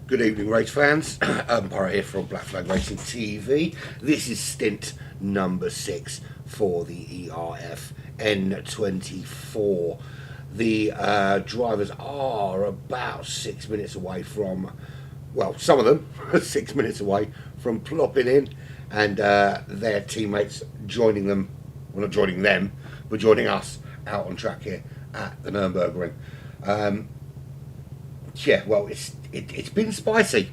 Good evening, race fans. Pirate here from Black Flag Racing TV. This is stint number 6 for the ERF N24. The drivers are about 6 minutes away from, well, some of them 6 minutes away from plopping in, and their teammates joining them, well, not joining them, but joining us out on track here at the Nürburgring. Yeah, well, it's been spicy.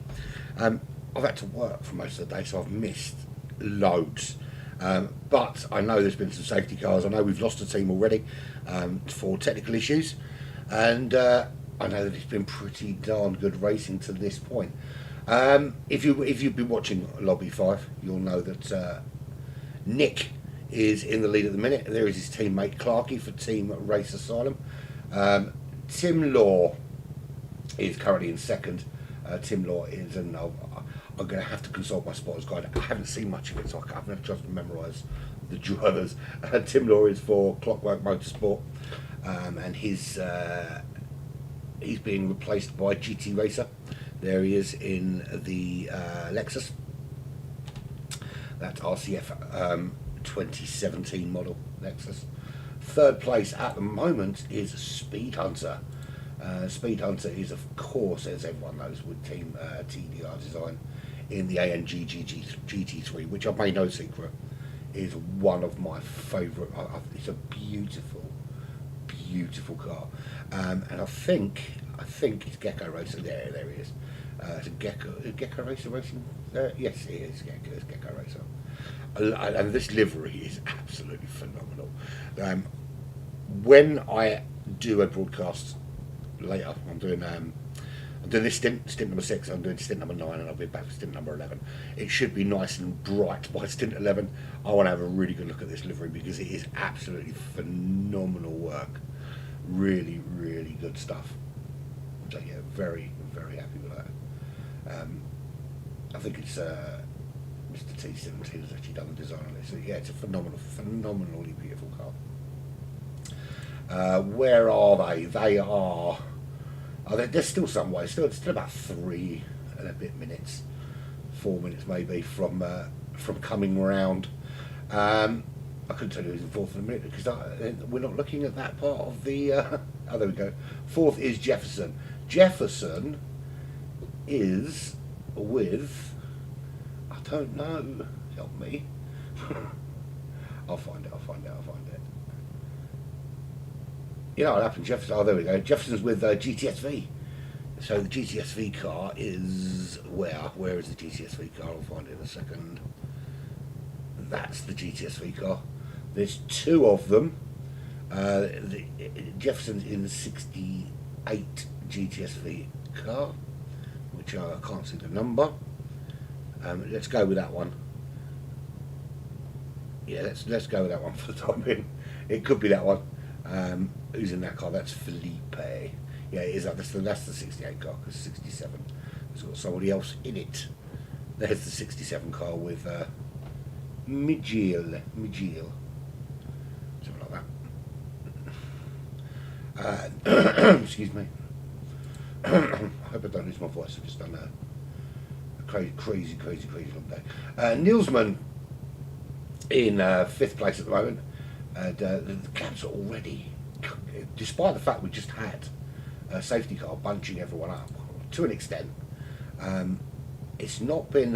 I've had to work for most of the day, so I've missed loads. But I know there's been some safety cars. I know we've lost a team already for technical issues, and I know that it's been pretty darn good racing to this point. If you've been watching Lobby 5, you'll know that Nick is in the lead at the minute. There is his teammate Clarkey for Team Race Asylum. Tim Law is currently in second. Tim Law is, and I'm going to have to consult my spotters guide. I haven't seen much of it, so I haven't tried to memorise the drivers. Tim Law is for Clockwork Motorsport, and he's being replaced by GT Racer. There he is in the Lexus. That's RCF 2017 model Lexus. Third place at the moment is Speed Hunter. Speed Hunter is, of course, as everyone knows, with Team TDR Design in the AMG GT3, which I've made no secret is one of my favourite. It's a beautiful, beautiful car, and I think it's Gecko Racer. There he is. It's a Gecko Racer racing. Yes, it is. It's Gecko Racer, and this livery is absolutely phenomenal. When I do a broadcast later, I'm doing this stint number 6, I'm doing stint number 9, and I'll be back for stint number 11. It should be nice and bright by stint 11. I want to have a really good look at this livery because it is absolutely phenomenal work. Really, really good stuff. So yeah, very, very happy with that. I think it's Mr. T17 has actually done the design on it. So yeah, it's a phenomenally beautiful car. Where are they? They are. There's still some way. Still about 3 and a bit minutes, 4 minutes maybe from coming round. I couldn't tell you who's in fourth in a minute because we're not looking at that part of the. Oh, there we go. Fourth is Jefferson. Jefferson is with. I don't know. Help me. I'll find it. You know what happened, Jefferson? Oh, there we go. Jefferson's with GTSV. So the GTSV car is where? Where is the GTSV car? I'll find it in a second. That's the GTSV car. There's 2 of them. Jefferson's in the 68 GTSV car, which I can't see the number. Let's go with that one. Yeah, let's go with that one for the time being. It could be that one. Who's in that car? That's Felipe. Yeah, it is. That's the 68 car, because 67 has got somebody else in it. There's the 67 car with Miguel. Something like that. Excuse me. I hope I don't lose my voice. I've just done a crazy long day. Nielsman in 5th place at the moment. The cabs are already, despite the fact we just had a safety car bunching everyone up to an extent, it's not been,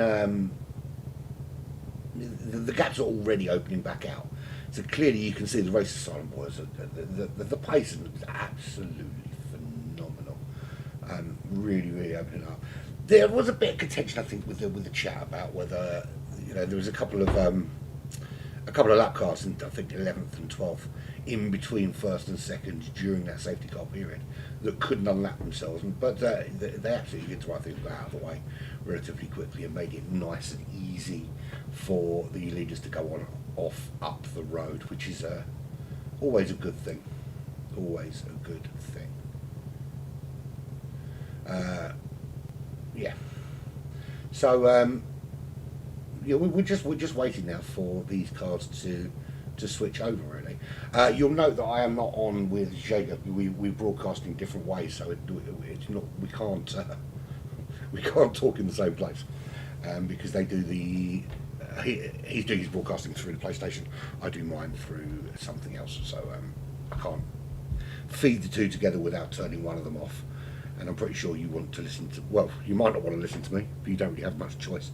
the gaps are already opening back out. So clearly you can see the Race Asylum boys, the pace is absolutely phenomenal. Really opening up. There was a bit of contention, I think, with the chat about whether, there was a couple of lap cars, and I think 11th and 12th, in between first and second during that safety car period, that couldn't unlap themselves. But they absolutely did the right thing, got out of the way relatively quickly and made it nice and easy for the leaders to go off up the road, which is always a good thing. Always a good thing. Yeah. So. Yeah, we're just waiting now for these cars to switch over. Really, you'll note that I am not on with Jacob. We're broadcasting different ways, so it's not. We can't we can't talk in the same place because they do the. He's doing his broadcasting through the PlayStation. I do mine through something else, so I can't feed the two together without turning one of them off. And I'm pretty sure you want to listen to. Well, you might not want to listen to me, but you don't really have much choice.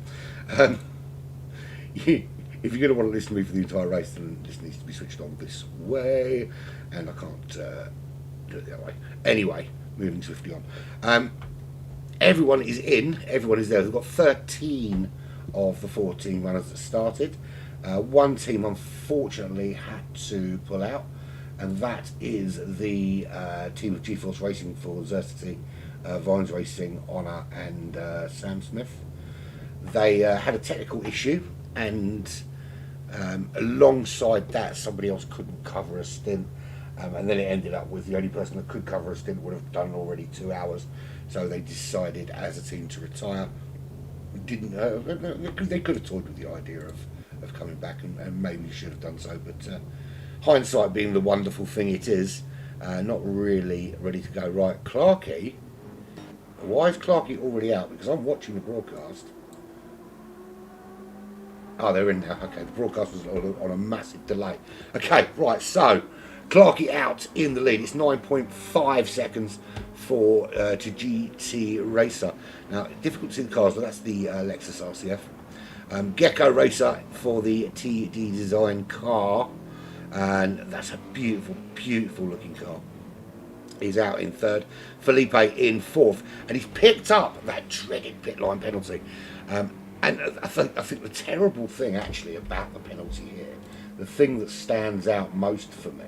If you're going to want to listen to me for the entire race, then this needs to be switched on this way, and I can't do it that way. Anyway, moving swiftly on. Everyone is in. Everyone is there. We've got 13 of the 14 runners that started. One team, unfortunately, had to pull out, and that is the team of GeForce Racing for Xerxity, Vines Racing, Honor, and Sam Smith. They had a technical issue, and alongside that, somebody else couldn't cover a stint, and then it ended up with the only person that could cover a stint would have done already 2 hours. So they decided as a team to retire. Didn't they could have toyed with the idea of coming back, and maybe should have done so, but hindsight being the wonderful thing it is, not really ready to go. Right, Clarkey. Why is Clarkey already out? Because I'm watching the broadcast. Oh, they're in now. Okay, the broadcast was on a massive delay. Okay, right, so Clarkey out in the lead. It's 9.5 seconds for to GT Racer. Now, difficult to see the cars, but that's the Lexus RCF. Gecko Racer for the TD Design car, and that's a beautiful, beautiful looking car. He's out in third. Felipe in fourth, and he's picked up that dreaded pit line penalty. And I think the terrible thing actually about the penalty here, the thing that stands out most for me,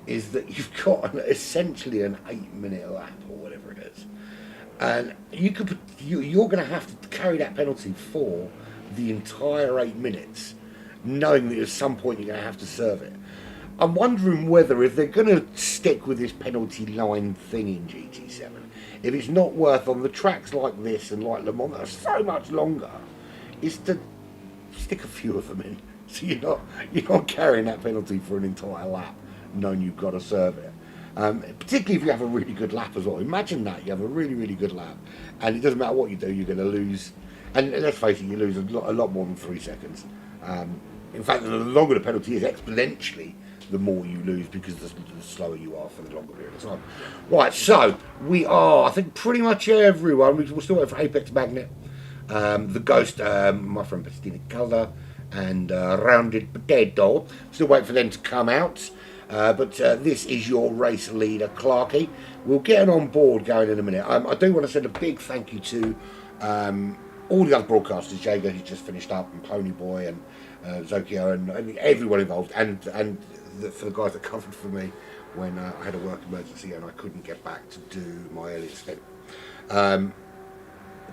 is that you've got essentially an 8-minute lap or whatever it is, and you're going to have to carry that penalty for the entire 8 minutes, knowing that at some point you're going to have to serve it. I'm wondering whether if they're going to stick with this penalty line thing in GT7, if it's not worth on the tracks like this and like Le Mans that are so much longer, is to stick a few of them in, so you're not carrying that penalty for an entire lap, knowing you've got to serve it. Particularly if you have a really good lap as well. Imagine that you have a really, really good lap, and it doesn't matter what you do, you're going to lose. And let's face it, you lose a lot more than 3 seconds. In fact, the longer the penalty is, exponentially, the more you lose, because the slower you are for the longer period of time. Right, so we are, I think, pretty much everyone. We're still waiting for Apex Magnet, the Ghost, my friend Pastina Calder, and Rounded Potato. Still waiting for them to come out. But this is your race leader, Clarkey. We'll get on board going in a minute. I do want to send a big thank you to all the other broadcasters, Jago, who just finished up, and Ponyboy, and Zokio, and everyone involved, and for the guys that covered for me when I had a work emergency and I couldn't get back to do my earlier stint.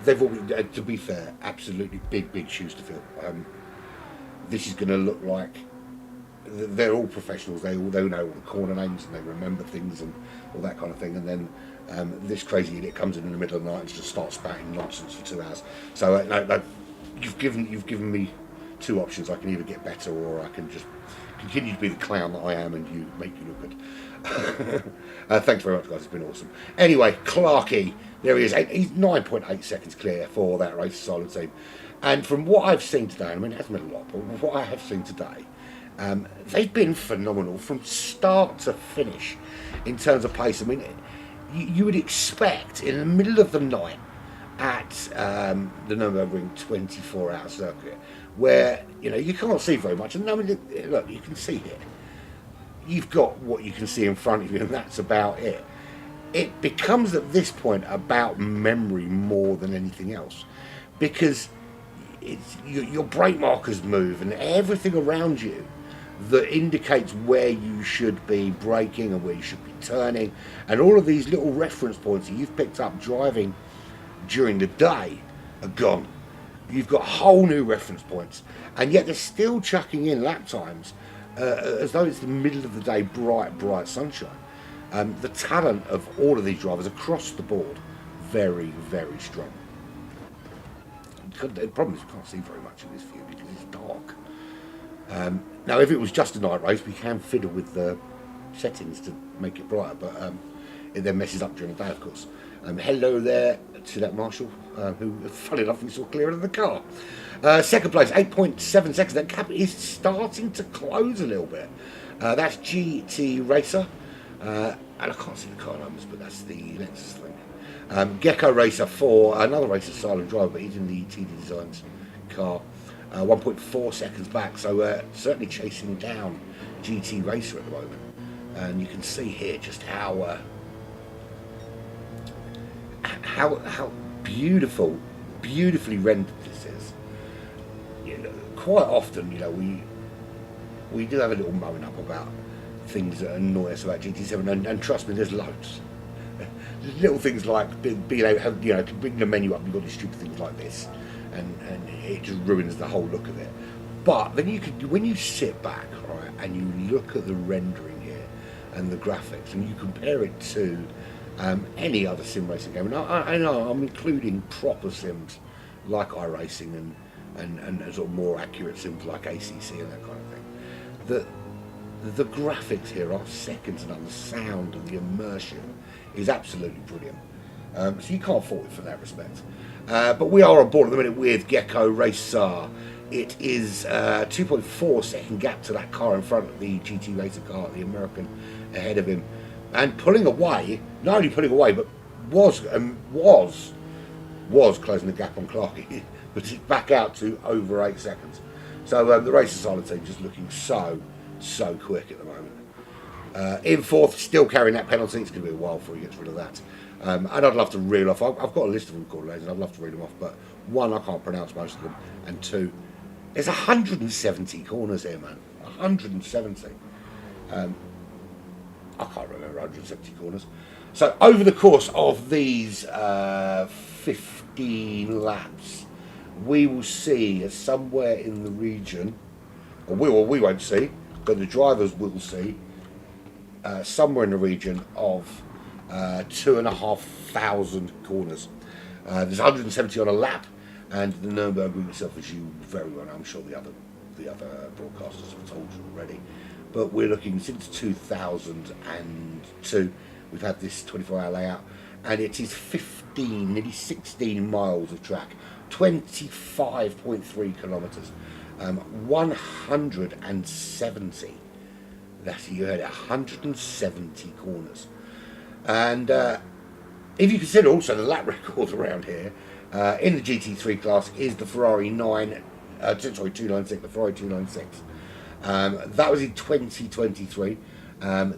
They've all been, to be fair, absolutely big shoes to fill. This is going to look like they're all professionals. They all know all the corner names, and they remember things and all that kind of thing. And then this crazy idiot comes in the middle of the night and just starts spouting nonsense for 2 hours. So no, you've given me two options. I can either get better, or I can just continue to be the clown that I am, and you make you look good. Thanks very much, guys. It's been awesome. Anyway, Clarkey, there he is. He's 9.8 seconds clear for that race, solid team. And from what I've seen today, I mean, it hasn't been a lot, but what I have seen today, they've been phenomenal from start to finish in terms of pace. I mean, you would expect in the middle of the night at the Nürburgring 24-hour circuit, where you can't see very much. And I mean, look, you can see here. You've got what you can see in front of you, and that's about it. It becomes at this point about memory more than anything else, because your brake markers move and everything around you that indicates where you should be braking and where you should be turning, and all of these little reference points that you've picked up driving during the day are gone. You've got whole new reference points, and yet they're still chucking in lap times as though it's the middle of the day, bright sunshine. The talent of all of these drivers across the board, very, very strong. The problem is you can't see very much in this view because it's dark. Now, if it was just a night race, we can fiddle with the settings to make it brighter, but it then messes up during the day, of course. Hello there to that marshal, who, funny enough, we saw clearer than the car. Second place, 8.7 seconds. That gap is starting to close a little bit. That's GT Racer. And I can't see the car numbers, but that's the Lexus thing. Gecko Racer 4, another racer silent driver, but he's in the TD Designs car. 1.4 seconds back, so certainly chasing down GT Racer at the moment. And you can see here just how beautifully rendered this is. You know, quite often, you know, we do have a little moan up about things that annoy us about GT7, and trust me, there's loads. Little things like being able to have, you know, bring the menu up, you've got these stupid things like this, and it just ruins the whole look of it. But then when you sit back, right, and you look at the rendering here and the graphics, and you compare it to any other sim racing game, and I know I'm including proper sims like iRacing and sort of more accurate sims like ACC and that kind of thing. The graphics here are second to none. The sound and the immersion is absolutely brilliant. So you can't fault it for that respect. But we are on board at the minute with Gecko Racer. It is 2.4 second gap to that car in front of the GT Racer car, the American ahead of him, and pulling away. Not only pulling away, but was closing the gap on Clarkey, but it's back out to over 8 seconds. So the Racer Silent team just looking so quick at the moment. In fourth, still carrying that penalty. It's going to be a while before he gets rid of that. And I'd love to reel off. I've got a list of them called later, and I'd love to read them off. But one, I can't pronounce most of them, and two, there's 170 corners here, man. 170. I can't remember 170 corners. So over the course of these 15 laps, we will see somewhere in the region, or we won't see, but the drivers will see somewhere in the region of 2,500 corners. There's 170 on a lap, and the Nürburgring itself, as you very well know, I'm sure the other broadcasters have told you already, but we're looking since 2002. We've had this 24-hour layout, and it is 15, nearly 16 miles of track, 25.3 kilometres, 170. That's, you heard it, 170 corners. And if you consider also the lap record around here, in the GT3 class is the Ferrari 296, the Ferrari 296. That was in 2023. I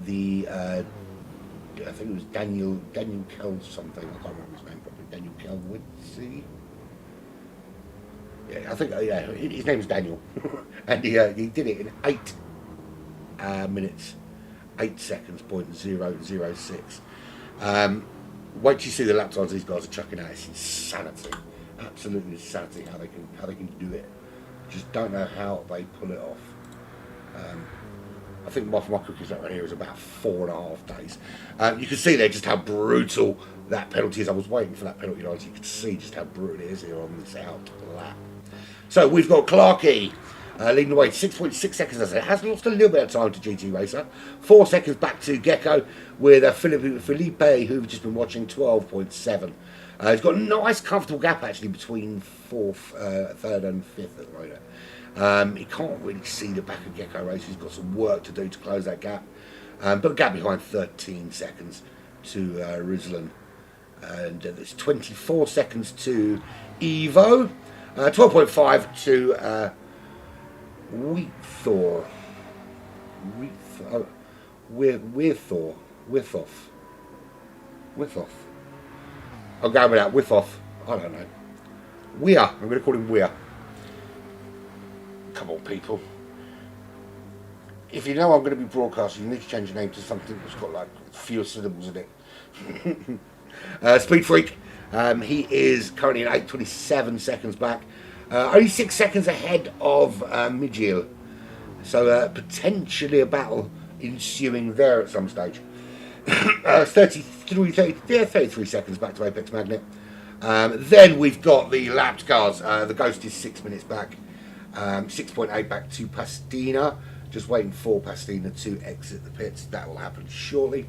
think it was Daniel Kel something. I can't remember his name properly. Daniel Kelwitzy. Yeah, I think his name's Daniel, and he did it in 8 minutes, 8 seconds, .006. Wait till you see the lap times these guys are chucking out. It's insanity, absolutely insanity how they can do it. Just don't know how they pull it off. I think my cookies right here is about 4.5 days. You can see there just how brutal that penalty is. I was waiting for that penalty line so you could see just how brutal it is here on this out lap. So we've got Clarkey leading the way, 6.6 seconds. As I said, has lost a little bit of time to GT Racer. 4 seconds back to Gecko with Felipe, who've just been watching, 12.7. He's got a nice, comfortable gap actually between fourth, third, and fifth at the moment. He can't really see the back of Gecko Racer. He's got some work to do to close that gap. But a gap behind 13 seconds to Rizlan. And there's 24 seconds to Evo. 12.5 to Withoff. I'm going with that. Withoff. I don't know. I'm going to call him Weir. Come on, people. If you know I'm going to be broadcasting, you need to change your name to something that's got like fewer syllables in it. Speed Freak. He is currently at 8.27 seconds back. Only 6 seconds ahead of Midgiel. So potentially a battle ensuing there at some stage. 33 seconds back to Apex Magnet. Then we've got the lapped cars. The Ghost is 6 minutes back. 6.8 back to Pastina. Just waiting for Pastina to exit the pits. That will happen shortly.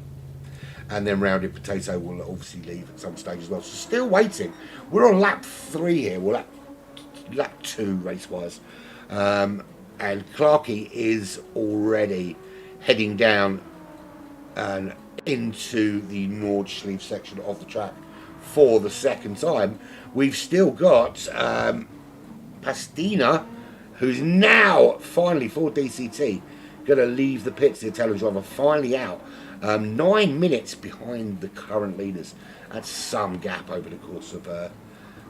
and then Rounded Potato will obviously leave at some stage as well. So still waiting. We're on lap 3 here. We're lap 2 race-wise. And Clarkey is already heading down and into the Nordschleife section of the track for the second time. We've still got Pastina, who's now finally for DCT going to leave the pits. The Italian driver finally out, 9 minutes behind the current leaders. That's some gap over the course of the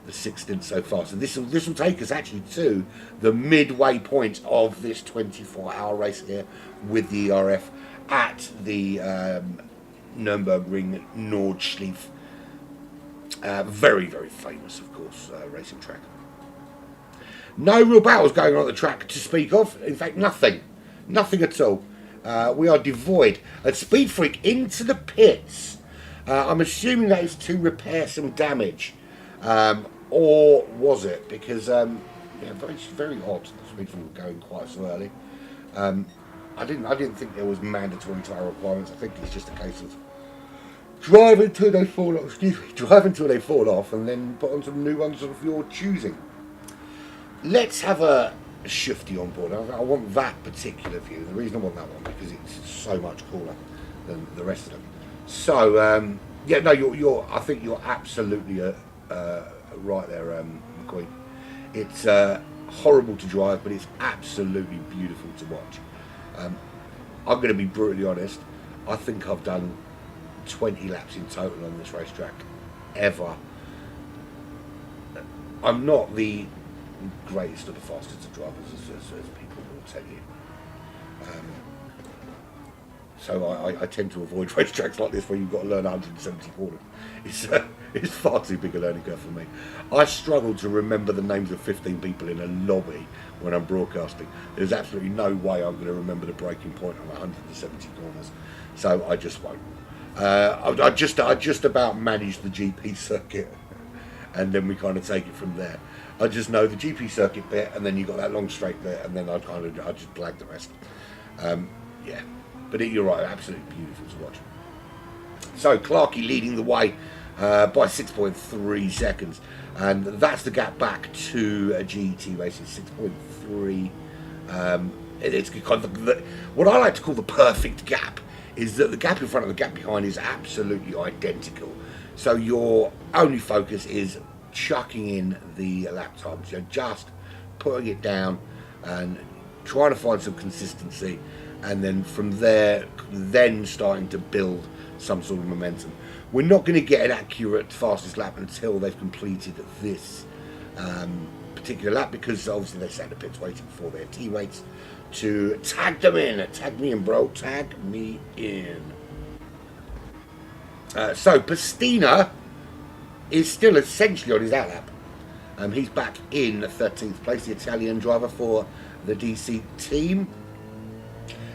6 stints so far. So this will take us actually to the midway point of this 24-hour race here with the ERF at the Nürburgring Nordschleife. Very, very famous, of course, racing track. No real battles going on at the track to speak of. In fact, nothing at all. We are devoid. A Speed Freak into the pits. I'm assuming that is to repair some damage. Or was it? Because, yeah, very, very odd. The Speed Freak going quite so early. I didn't think there was mandatory tyre requirements. I think it's just a case of drive until they fall off. Drive until they fall off, and then put on some new ones of your choosing. Let's have a shifty on board. I want that particular view. The reason I want that one because it's so much cooler than the rest of them. So yeah, no, I think you're absolutely right there, McQueen. It's horrible to drive, but it's absolutely beautiful to watch. I'm going to be brutally honest. I think I've done 20 laps in total on this racetrack ever. I'm not the greatest or the fastest of drivers, as people will tell you. So I tend to avoid racetracks like this where you've got to learn 170 corners. It's far too big a learning curve for me. I struggle to remember the names of 15 people in a lobby when I'm broadcasting. There's absolutely no way I'm going to remember the breaking point on 170 corners. So I just won't. I just about manage the GP circuit, and then we kind of take it from there. I just know the GP circuit bit, and then you got that long straight bit, and then I just blag the rest. Yeah, but you're right, absolutely beautiful to watch. So Clarkey leading the way by 6.3 seconds, and that's the gap back to GET Racing, 6.3. It's kind of what I like to call the perfect gap. Is that the gap in front and the gap behind is absolutely identical. So your only focus is chucking in the lap times. You're just putting it down and trying to find some consistency, and then from there, then starting to build some sort of momentum. We're not going to get an accurate fastest lap until they've completed this particular lap, because obviously they sat in the pits waiting for their teammates to tag them in. Tag me in, bro. Tag me in. So Pastina is still essentially on his out lap. He's back in 13th place, the Italian driver for the DC team.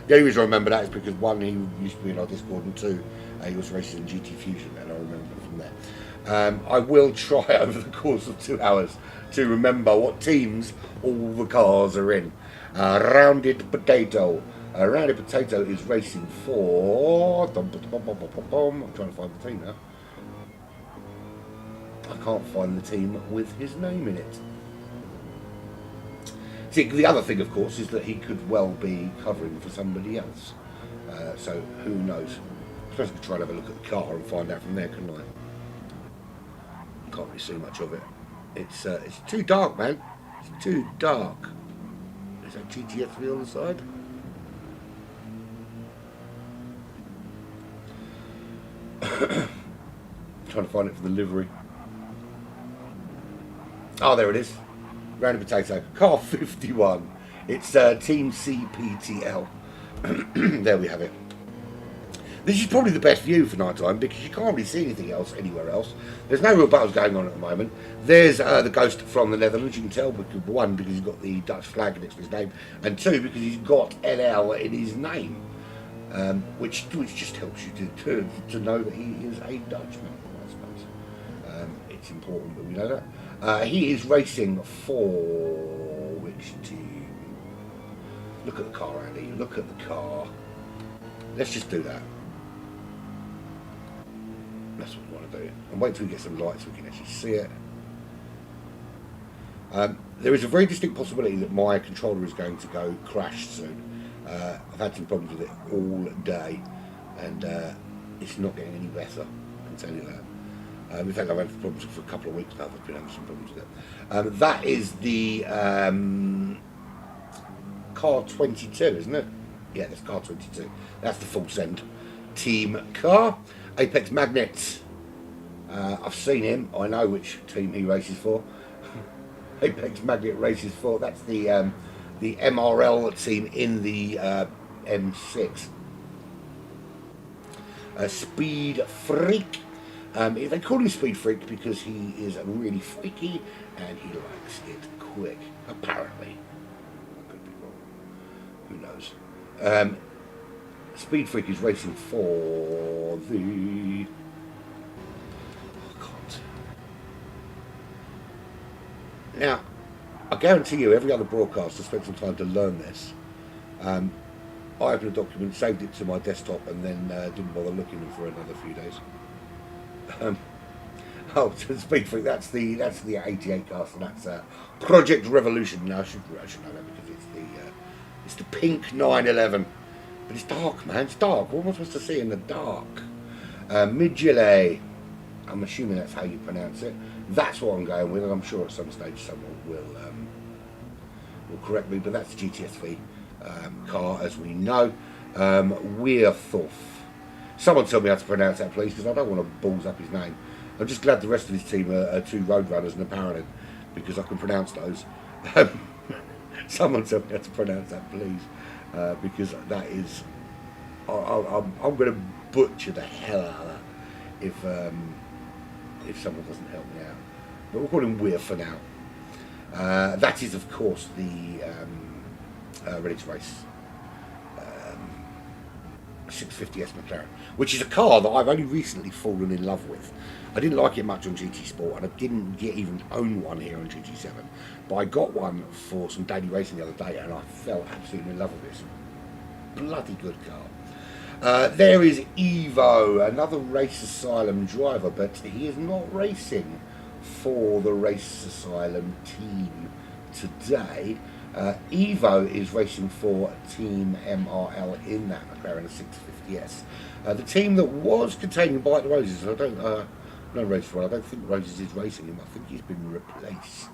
The only reason I remember that is because one, he used to be in our Discord, and two, he was racing in GT Fusion, and I remember from there. I will try over the course of 2 hours to remember what teams all the cars are in. Rounded Potato. Rounded Potato is racing for... I'm trying to find the team now. I can't find the team with his name in it. See, the other thing, of course, is that he could well be covering for somebody else. So who knows? I suppose I could try and have a look at the car and find out from there, couldn't I? Can't really see much of it. It's too dark, man. It's too dark. Is that GTS on the side? Trying to find it for the livery. Oh, there it is. Rounded Potato. Car 51. It's Team CPTL. There we have it. This is probably the best view for night time because you can't really see anything else anywhere else. There's no real battles going on at the moment. There's the Ghost from the Netherlands. You can tell, because, one, because he's got the Dutch flag next to his name, and two, because he's got NL in his name, which just helps you to know that he is a Dutchman, I suppose. It's important that we know that. He is racing for which team? Look at the car, Andy. Look at the car. Let's just do that. That's what we want to do. And wait till we get some lights so we can actually see it. There is a very distinct possibility that my controller is going to go crash soon. I've had some problems with it all day, and it's not getting any better, I can tell you that. In fact, I've had problems for a couple of weeks now. I've been having some problems with it. That is the car 22, isn't it? Yeah, that's car 22. That's the full send team car. Apex Magnet. I've seen him. I know which team he races for. Apex Magnet races for. That's the MRL team in the M6. Speed Freak. They call him Speed Freak because he is really freaky and he likes it quick. Apparently, I could be wrong. Who knows? Speed Freak is racing for the. Now, I guarantee you, every other broadcaster spent some time to learn this. I opened a document, saved it to my desktop, and then didn't bother looking for another few days. Speed Freak, that's the 88 cast, and that's Project Revolution. Now I should know that because it's the pink 911, but it's dark, man. It's dark. What am I supposed to see in the dark? Midgile. I'm assuming that's how you pronounce it. That's what I'm going with, and I'm sure at some stage someone will correct me. But that's the GTSV car, as we know. Weirthorf. Someone tell me how to pronounce that, please, because I don't want to balls up his name. I'm just glad the rest of his team are two Roadrunners and a Paladin, because I can pronounce those. Someone tell me how to pronounce that, please, because that is. I'm going to butcher the hell out of that if someone doesn't help me out. But we'll call him Weir for now. That is, of course, the Ready to Race 650S McLaren, which is a car that I've only recently fallen in love with. I didn't like it much on GT Sport, and I didn't even own one here on GT7, but I got one for some daily racing the other day, and I fell absolutely in love with this. Bloody good car. There is Evo, another Race Asylum driver, but he is not racing for the Race Asylum team today. Evo is racing for Team MRL in that McLaren 650S. The team that was containing Bite the Roses, I don't think Roses is racing him, I think he's been replaced.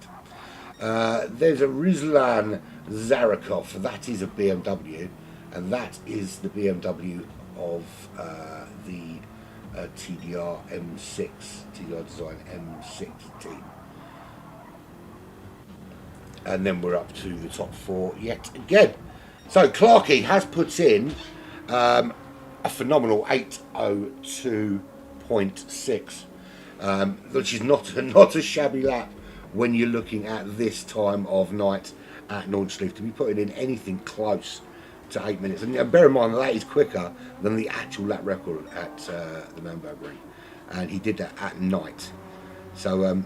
There's a Ruslan Zarakov, that is a BMW, and that is the BMW of the TDR M6, TDR Design M6 team. And then we're up to the top four yet again. So Clarkey has put in a phenomenal 8:02.6, which is not a shabby lap when you're looking at this time of night at Nordsleeve, to be putting in anything close to 8 minutes. And bear in mind that is quicker than the actual lap record at the Nürburgring, and he did that at night. So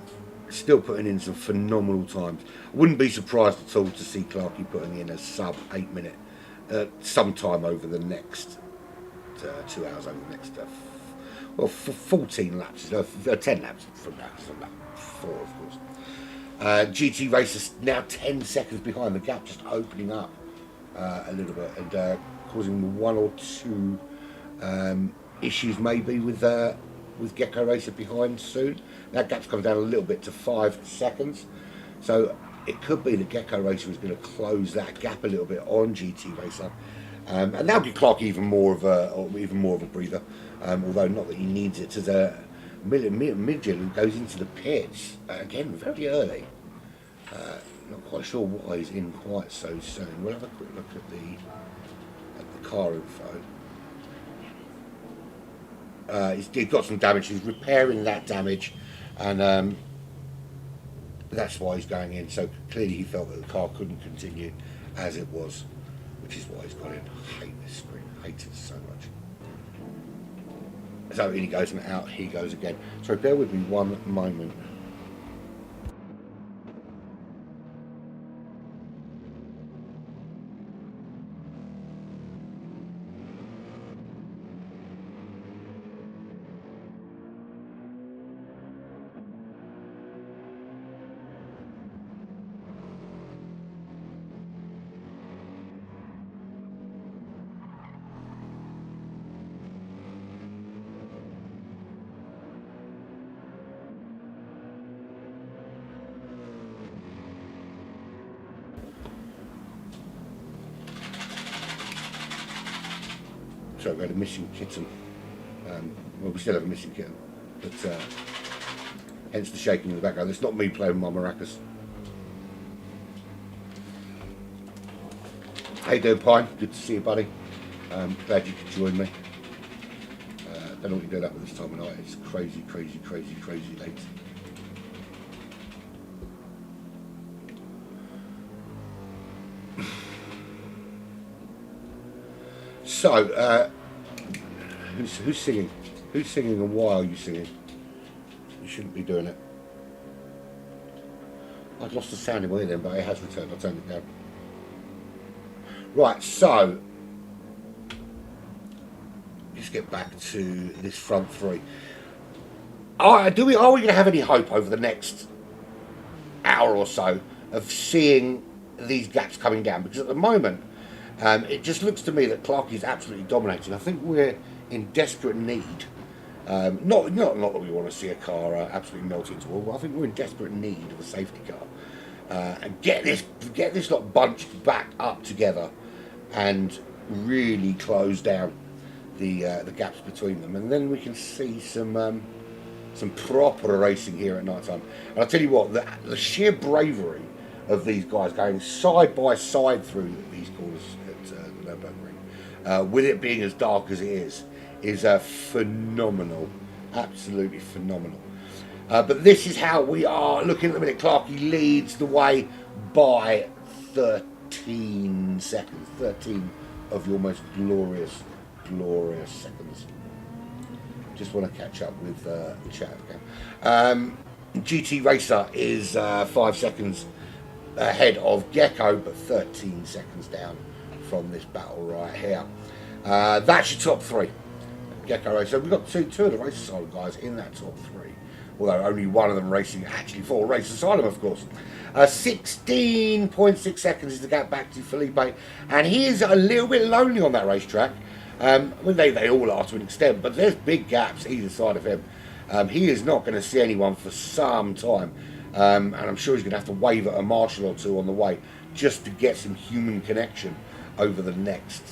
still putting in some phenomenal times. I wouldn't be surprised at all to see Clarkey putting in a sub 8 minute sometime over the next 2 hours, over the next 14 laps, 10 laps from now, because I'm lap 4 of course. GT Racers now 10 seconds behind, the gap just opening up a little bit, and causing one or two issues maybe with Gecko Racer behind soon. That gap's come down a little bit to 5 seconds, so it could be that Gecko Racer is going to close that gap a little bit on GT Racer, and that'll give Clark even more of a breather. Although not that he needs it, as a Midgel who goes into the pits again very early. Not quite sure why he's in quite so soon. We'll have a quick look at the car info. He's got some damage. He's repairing that damage, and that's why he's going in. So clearly he felt that the car couldn't continue as it was, which is why he's gone in. I hate this screen. I hate it so much. So in he goes, and out he goes again. So bear with me one moment. sorry, we had a missing kitten. Well, we still have a missing kitten, but hence the shaking in the background. It's not me playing with my maracas. How you doing, Pine? Good to see you, buddy. Glad you could join me. Don't know what you're doing up at this time of night. It's crazy, crazy, crazy, crazy late. So, who's singing? Who's singing and why are you singing? You shouldn't be doing it. I'd lost the sound in my ear then, but it has returned. I turned it down. Right, so let's get back to this front three. Are we going to have any hope over the next hour or so of seeing these gaps coming down? Because at the moment, it just looks to me that Clark is absolutely dominating. I think we're in desperate need. Not that we want to see a car absolutely melt into wall, but I think we're in desperate need of a safety car. And get this lot bunched back up together and really close down the gaps between them, and then we can see some proper racing here at night time. And I'll tell you what, the sheer bravery of these guys going side by side through these corners at the Nürburgring, with it being as dark as it is phenomenal, absolutely phenomenal. But this is how we are looking at the minute. Clarkey leads the way by 13 seconds, 13 of your most glorious seconds. Just want to catch up with the chat again. GT Racer is 5 seconds ahead of Gecko, but 13 seconds down from this battle right here. That's your top three. Gecko Racer. We've got two of the Racer Asylum guys in that top three, although only one of them racing actually for Racer Asylum, of course. 16.6 seconds is the gap back to Felipe, and he is a little bit lonely on that racetrack. They all are to an extent, but there's big gaps either side of him. He is not going to see anyone for some time, and I'm sure he's going to have to wave at a marshal or two on the way just to get some human connection over the next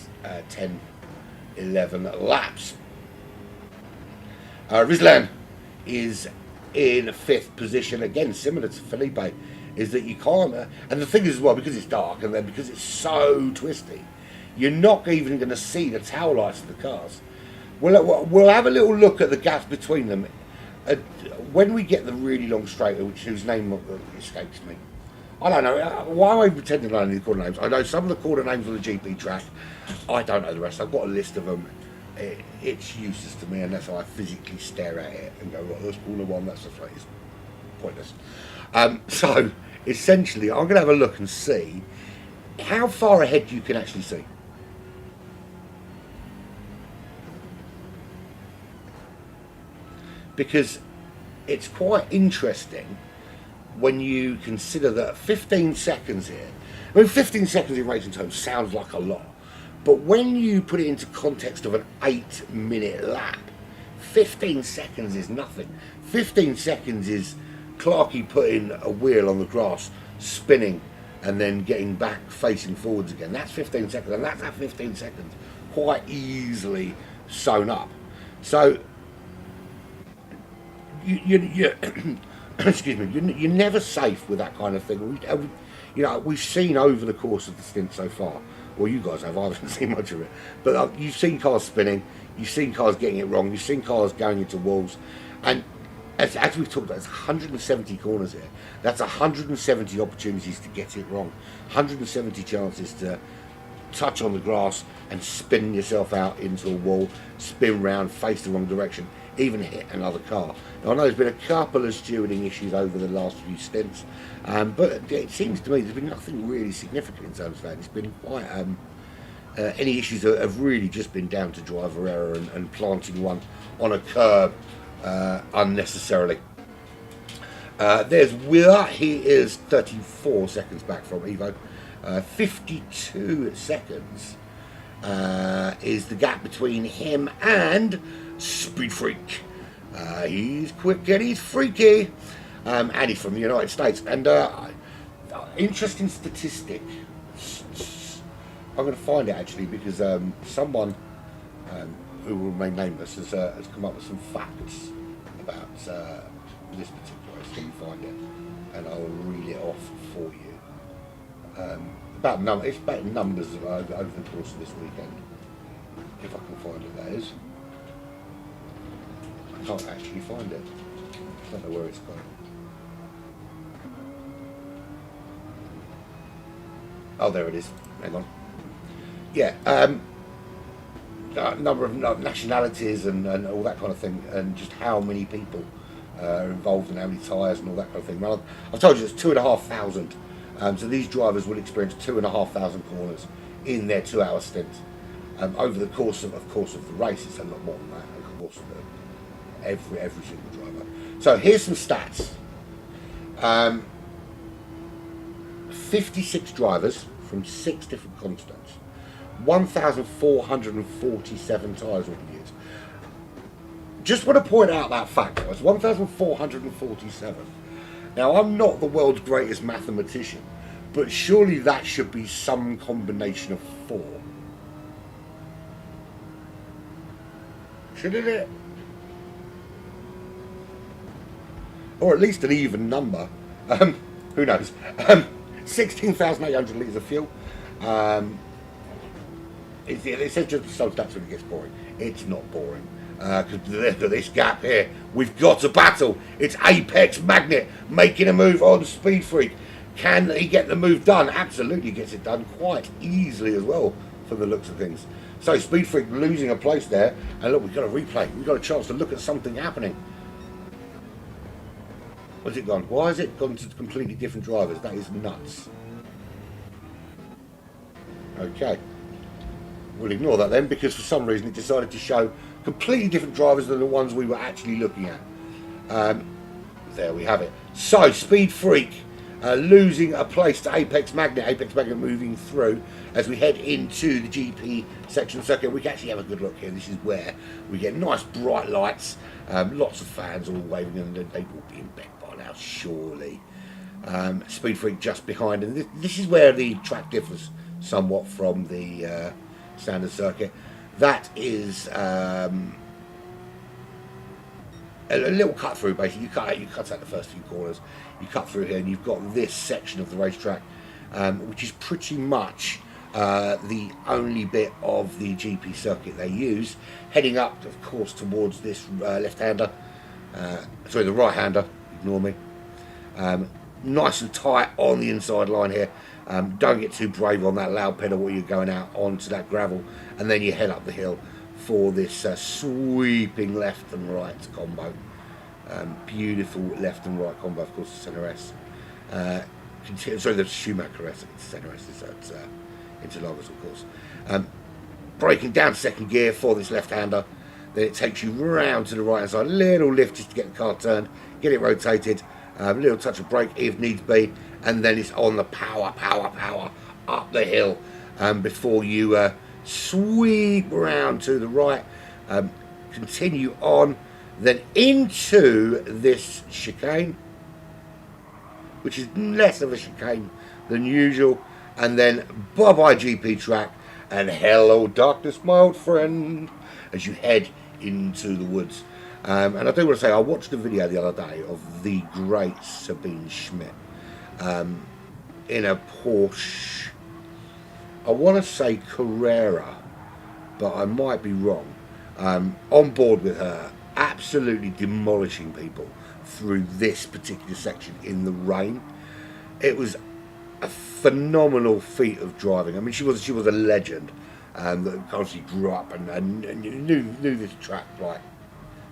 10, 11 laps. Rizlan is in 5th position, again similar to Felipe, is that you can't, and the thing is as well, because it's dark and then because it's so twisty, you're not even going to see the tail lights of the cars. We'll have a little look at the gaps between them when we get the really long straight, whose name escapes me. I don't know. Why am I pretending I know the corner names? I know some of the corner names on the GP track. I don't know the rest. I've got a list of them. It's useless to me unless I physically stare at it and go, right, that's corner one, that's the phrase. Pointless. So, essentially, I'm going to have a look and see how far ahead you can actually see. Because it's quite interesting when you consider that 15 seconds here, I mean 15 seconds in racing time sounds like a lot, but when you put it into context of an 8-minute lap, 15 seconds is nothing. 15 seconds is Clarkey putting a wheel on the grass, spinning, and then getting back facing forwards again. That's 15 seconds, and that's at 15 seconds quite easily sewn up. So you excuse me, you're never safe with that kind of thing. We've seen over the course of the stint so far, well, you guys have, I haven't seen much of it, but you've seen cars spinning, you've seen cars getting it wrong, you've seen cars going into walls, and as we've talked about, there's 170 corners here. That's 170 opportunities to get it wrong, 170 chances to touch on the grass and spin yourself out into a wall, spin round, face the wrong direction, even hit another car. Now, I know there's been a couple of stewarding issues over the last few stints, but it seems to me there's been nothing really significant in terms of that. It's been quite any issues that have really just been down to driver error and planting one on a curb unnecessarily. There's Willa. He is 34 seconds back from Evo. 52 seconds is the gap between him and Speed Freak. He's quick and he's freaky, and he's from the United States. And interesting statistic. I'm going to find it actually because someone who will remain nameless, has come up with some facts about this particular race. Can you find it? And I'll read it off for you. It's about numbers over the course of this weekend. If I can find it, that is. I can't actually find it. I don't know where it's gone. Oh, there it is. Hang on. Yeah, a number of nationalities and all that kind of thing, and just how many people are involved and how many tyres and all that kind of thing. Well, I've told you it's 2,500. So these drivers will experience 2,500 corners in their 2-hour stint. Over the course of the race, it's a lot more than that. Of course, every single driver. So here's some stats. 56 drivers from 6 different continents. 1,447 tyres will be used. Just want to point out that fact, guys. 1,447. Now, I'm not the world's greatest mathematician, but surely that should be some combination of 4. Shouldn't it? Or at least an even number. Who knows? 16,800 litres of fuel. It says just so stats when it gets boring. It's not boring. Because look at this gap here. We've got a battle. It's Apex Magnet making a move on Speed Freak. Can he get the move done? Absolutely gets it done quite easily as well, from the looks of things. So Speed Freak losing a place there. And look, we've got a replay. We've got a chance to look at something happening. Where's it gone? Why has it gone to completely different drivers? That is nuts. Okay. We'll ignore that then, because for some reason it decided to show completely different drivers than the ones we were actually looking at. There we have it. So, Speed Freak losing a place to Apex Magnet. Apex Magnet moving through as we head into the GP section circuit. We can actually have a good look here. This is where we get nice bright lights, lots of fans all waving, and they will be in bed by now, surely. Speed Freak just behind, and this is where the track differs somewhat from the standard circuit. That is a little cut through, basically. You cut out the first few corners, you cut through here, and you've got this section of the racetrack, which is pretty much the only bit of the GP circuit they use, heading up, of course, towards this left-hander, sorry, the right-hander, ignore me. Nice and tight on the inside line here. Don't get too brave on that loud pedal while you're going out onto that gravel, and then you head up the hill for this sweeping left and right combo. Beautiful left and right combo, of course, the Centre S. Sorry, the Schumacher S, the Centre S is at Interlagos, of course. Breaking down second gear for this left-hander, then it takes you round to the right-hand side, little lift just to get the car turned, get it rotated, little touch of brake if needs be, and then it's on the power up the hill before you sweep around to the right, continue on, then into this chicane, which is less of a chicane than usual, and then bye-bye GP track, and hello darkness, my old friend, as you head into the woods. And I do want to say, I watched a video the other day of the great Sabine Schmidt in a Porsche, I want to say Carrera, but I might be wrong, on board with her, absolutely demolishing people through this particular section in the rain. It was a phenomenal feat of driving. I mean, she was a legend, that obviously grew up and knew this track like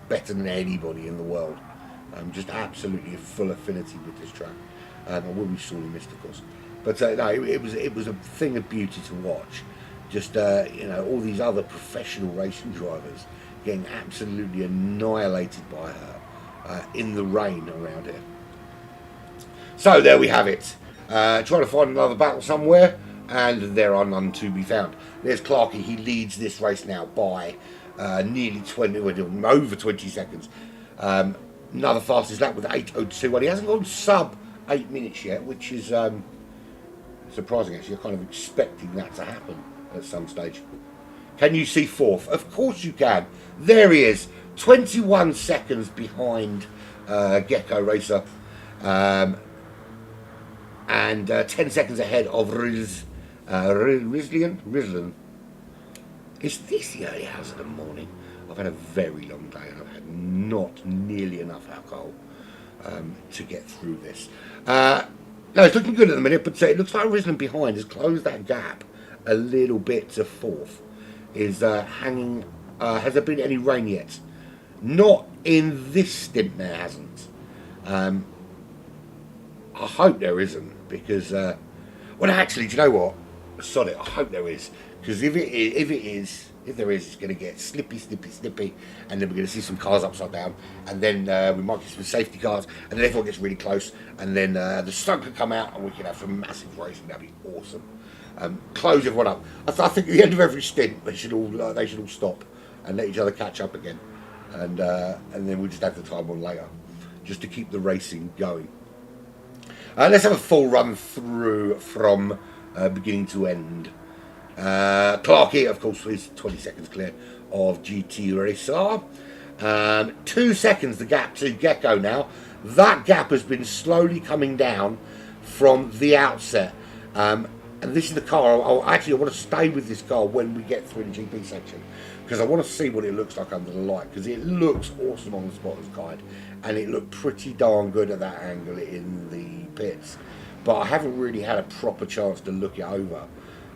better than anybody in the world. Just absolutely a full affinity with this track. I will be sorely missed, of course. But no, it was a thing of beauty to watch. Just all these other professional racing drivers getting absolutely annihilated by her in the rain around here. So there we have it. Trying to find another battle somewhere, and there are none to be found. There's Clarkey. He leads this race now by nearly over 20 seconds. Another fastest lap with 8:02. He hasn't gone sub 8 minutes yet, which is surprising actually. I'm kind of expecting that to happen at some stage. Can you see fourth? Of course you can. There he is, 21 seconds behind Gecko Racer, and 10 seconds ahead of Rizlian. Is this the early hours of the morning? I've had a very long day and I've had not nearly enough alcohol to get through this. No, it's looking good at the minute, but it looks like Rizlian behind has closed that gap a little bit to fourth. Is hanging. Has there been any rain yet? Not in this stint, there hasn't. I hope there isn't, because well, actually, do you know what? Sod it. I hope there is, because if there is, it's going to get slippy, and then we're going to see some cars upside down, and then we might get some safety cars, and then everyone gets really close, and then the sun could come out, and we could have some massive racing. That'd be awesome. Close everyone up. I think at the end of every stint, they should all stop and let each other catch up again, and then we'll just have the time on later, just to keep the racing going. Let's have a full run through from beginning to end. Clarkey, of course, is 20 seconds clear of GT Racer. 2 seconds the gap to Gecko now. That gap has been slowly coming down from the outset. And this is the car. I want to stay with this car when we get through the GP section, because I want to see what it looks like under the light, because it looks awesome on the spotter's guide, and it looked pretty darn good at that angle in the pits. But I haven't really had a proper chance to look it over.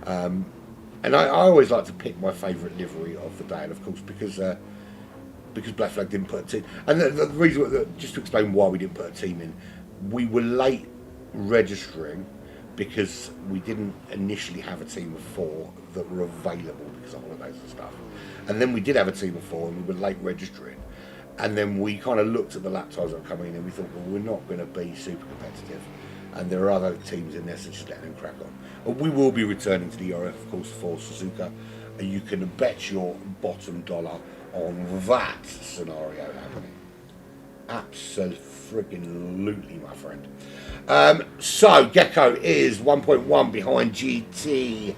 And I always like to pick my favourite livery of the day, and of course because Black Flag didn't put a team. And the reason, just to explain why we didn't put a team in, we were late registering because we didn't initially have a team of 4 that were available because of holidays and stuff. And then we did have a team of 4 and we were late registering. And then we kind of looked at the lap times that were coming in and we thought, well, we're not going to be super competitive. And there are other teams in there, so just letting them crack on. But we will be returning to the ERF, of course, for Suzuka. And you can bet your bottom dollar on that scenario happening. Absolutely, my friend. So Gecko is 1.1 behind GT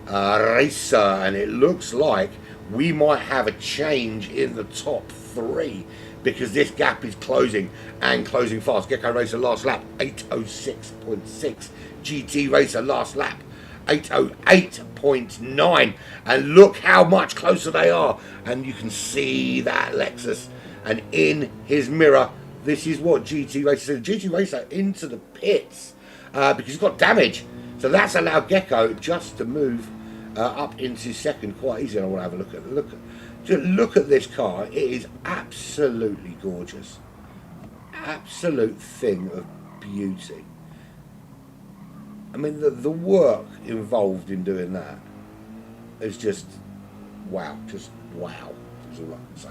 Racer, and it looks like we might have a change in the top 3 because this gap is closing and closing fast. Gecko Racer last lap 8:06.6, GT Racer last lap 8:08.9, and look how much closer they are. And you can see that Lexus, and in his mirror, this is what GT Racer said. GT Racer into the pits because he's got damage. So that's allowed Gecko just to move up into second quite easy. And I want to have a look at this car. It is absolutely gorgeous. Absolute thing of beauty. I mean, the work involved in doing that is just wow. Just wow. That's all I can say.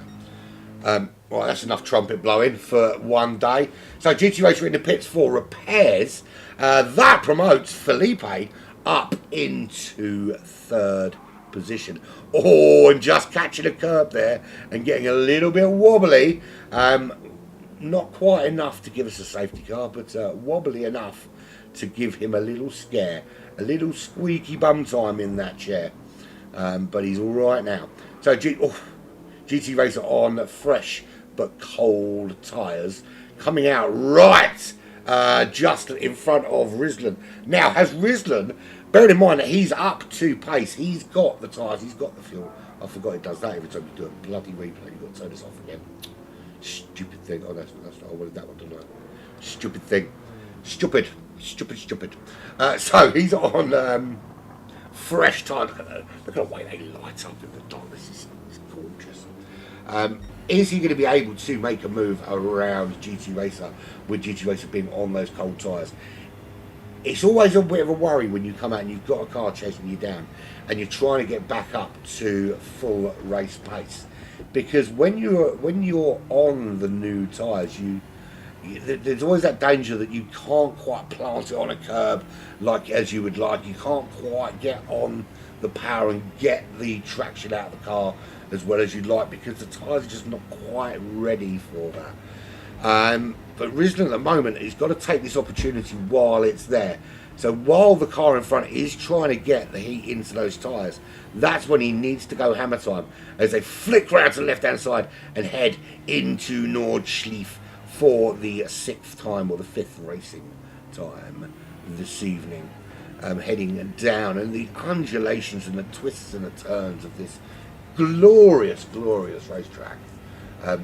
Right, that's enough trumpet blowing for one day. So GT Racer in the pits for repairs. That promotes Felipe up into 3rd position. Oh, and just catching a curb there and getting a little bit wobbly. Not quite enough to give us a safety car, but wobbly enough to give him a little scare. A little squeaky bum time in that chair. But he's all right now. So GT Racer on fresh but cold tyres, coming out right just in front of Rizlian. Now, has Rizlian, bearing in mind that he's up to pace, he's got the tyres, he's got the fuel. I forgot it does that every time you do a bloody replay. You've got to turn this off again. Stupid thing. Oh, that's not, I wanted that one to know. Stupid thing. Stupid. So he's on fresh tyres. Look at the way they light up in the dark. This is gorgeous. Is he going to be able to make a move around GT Racer with GT Racer being on those cold tyres? It's always a bit of a worry when you come out and you've got a car chasing you down and you're trying to get back up to full race pace, because when you're on the new tyres, there's always that danger that you can't quite plant it on a curb like as you would like. You can't quite get on the power and get the traction out of the car as well as you'd like, because the tyres are just not quite ready for that. But Rizlian at the moment, he's got to take this opportunity while it's there So while the car in front is trying to get the heat into those tyres, that's when he needs to go hammer time as they flick round to the left hand side and head into Nordschleife for the 6th time or the 5th racing time this evening. Heading down, and the undulations and the twists and the turns of this glorious, glorious racetrack.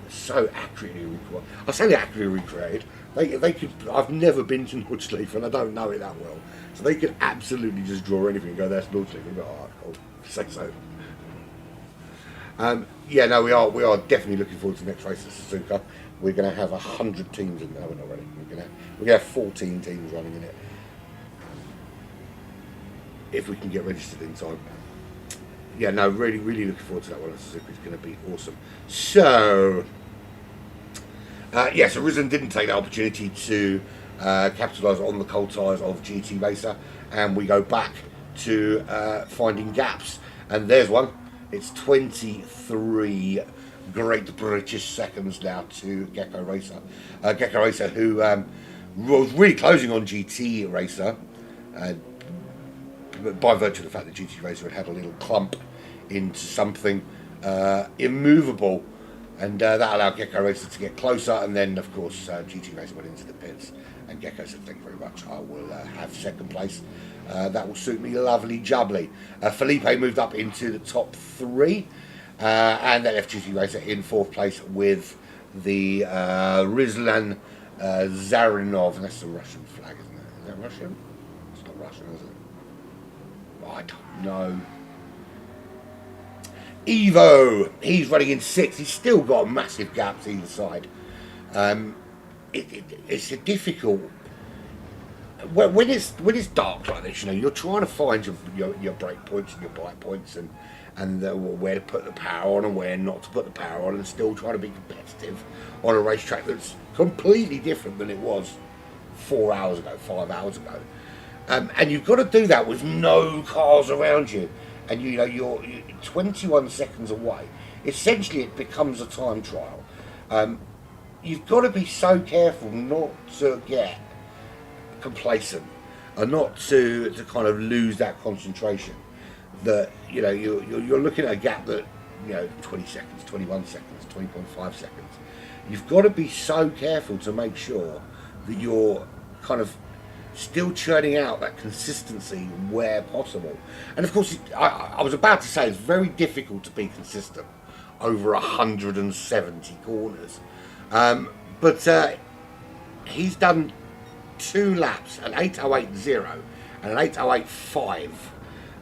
So accurately recreated. I say accurately recreated. They could. I've never been to Nordschleife and I don't know it that well, so they could absolutely just draw anything and go, "That's Nordschleife." And go, "Oh, cool." Say so. Yeah, no, we are definitely looking forward to the next race at Suzuka. We're going to have 100 teams in there. We're not ready. We're going to have 14 teams running in it, if we can get registered in time. Yeah, no, really, really looking forward to that one at Suzuka. It's going to be awesome. So, so Risen didn't take the opportunity to capitalise on the cold tyres of GT Racer, and we go back to finding gaps. And there's one. It's 23 Great British seconds now to Gecko Racer. Gecko Racer, who was really closing on GT Racer, by virtue of the fact that GT Racer had a little clump into something immovable, and that allowed Gecko Racer to get closer. And then, of course, GT Racer went into the pits, and Gecko said, "Thank you very much. I will have 2nd place. That will suit me lovely jubbly." Felipe moved up into the top 3. And that left GT Racer in 4th place with the Rizlan Zarinov. That's the Russian flag, isn't it? Is that Russian? It's not Russian, is it? I don't know. Evo, he's running in 6th. He's still got massive gaps either side. It's a difficult. When it's dark like this, you're trying to find your brake points and your bike points and where to put the power on and where not to put the power on, and still trying to be competitive on a racetrack that's completely different than it was 4 hours ago, 5 hours ago. And you've got to do that with no cars around you, and you're 21 seconds away. Essentially, it becomes a time trial. You've got to be so careful not to get complacent and not to kind of lose that concentration. That you're looking at a gap that 20 seconds, 21 seconds, 20.5 seconds. You've got to be so careful to make sure that you're kind of still churning out that consistency where possible. And of course, I was about to say it's very difficult to be consistent over 170 corners. But he's done 2 laps, an 8:08.0 and an 8:08.5.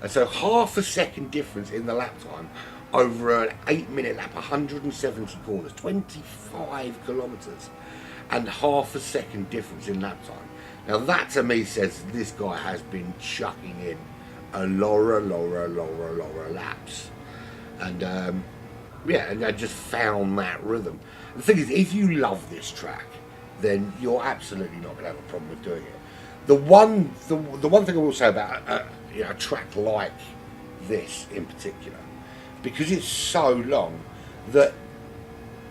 And so half a second difference in the lap time over an 8-minute lap, 170 corners, 25 kilometres, and half a second difference in lap time. Now that to me says this guy has been chucking in a lot of laps. And and I just found that rhythm. The thing is, if you love this track, then you're absolutely not going to have a problem with doing it. The one thing I will say about a track like this in particular, because it's so long that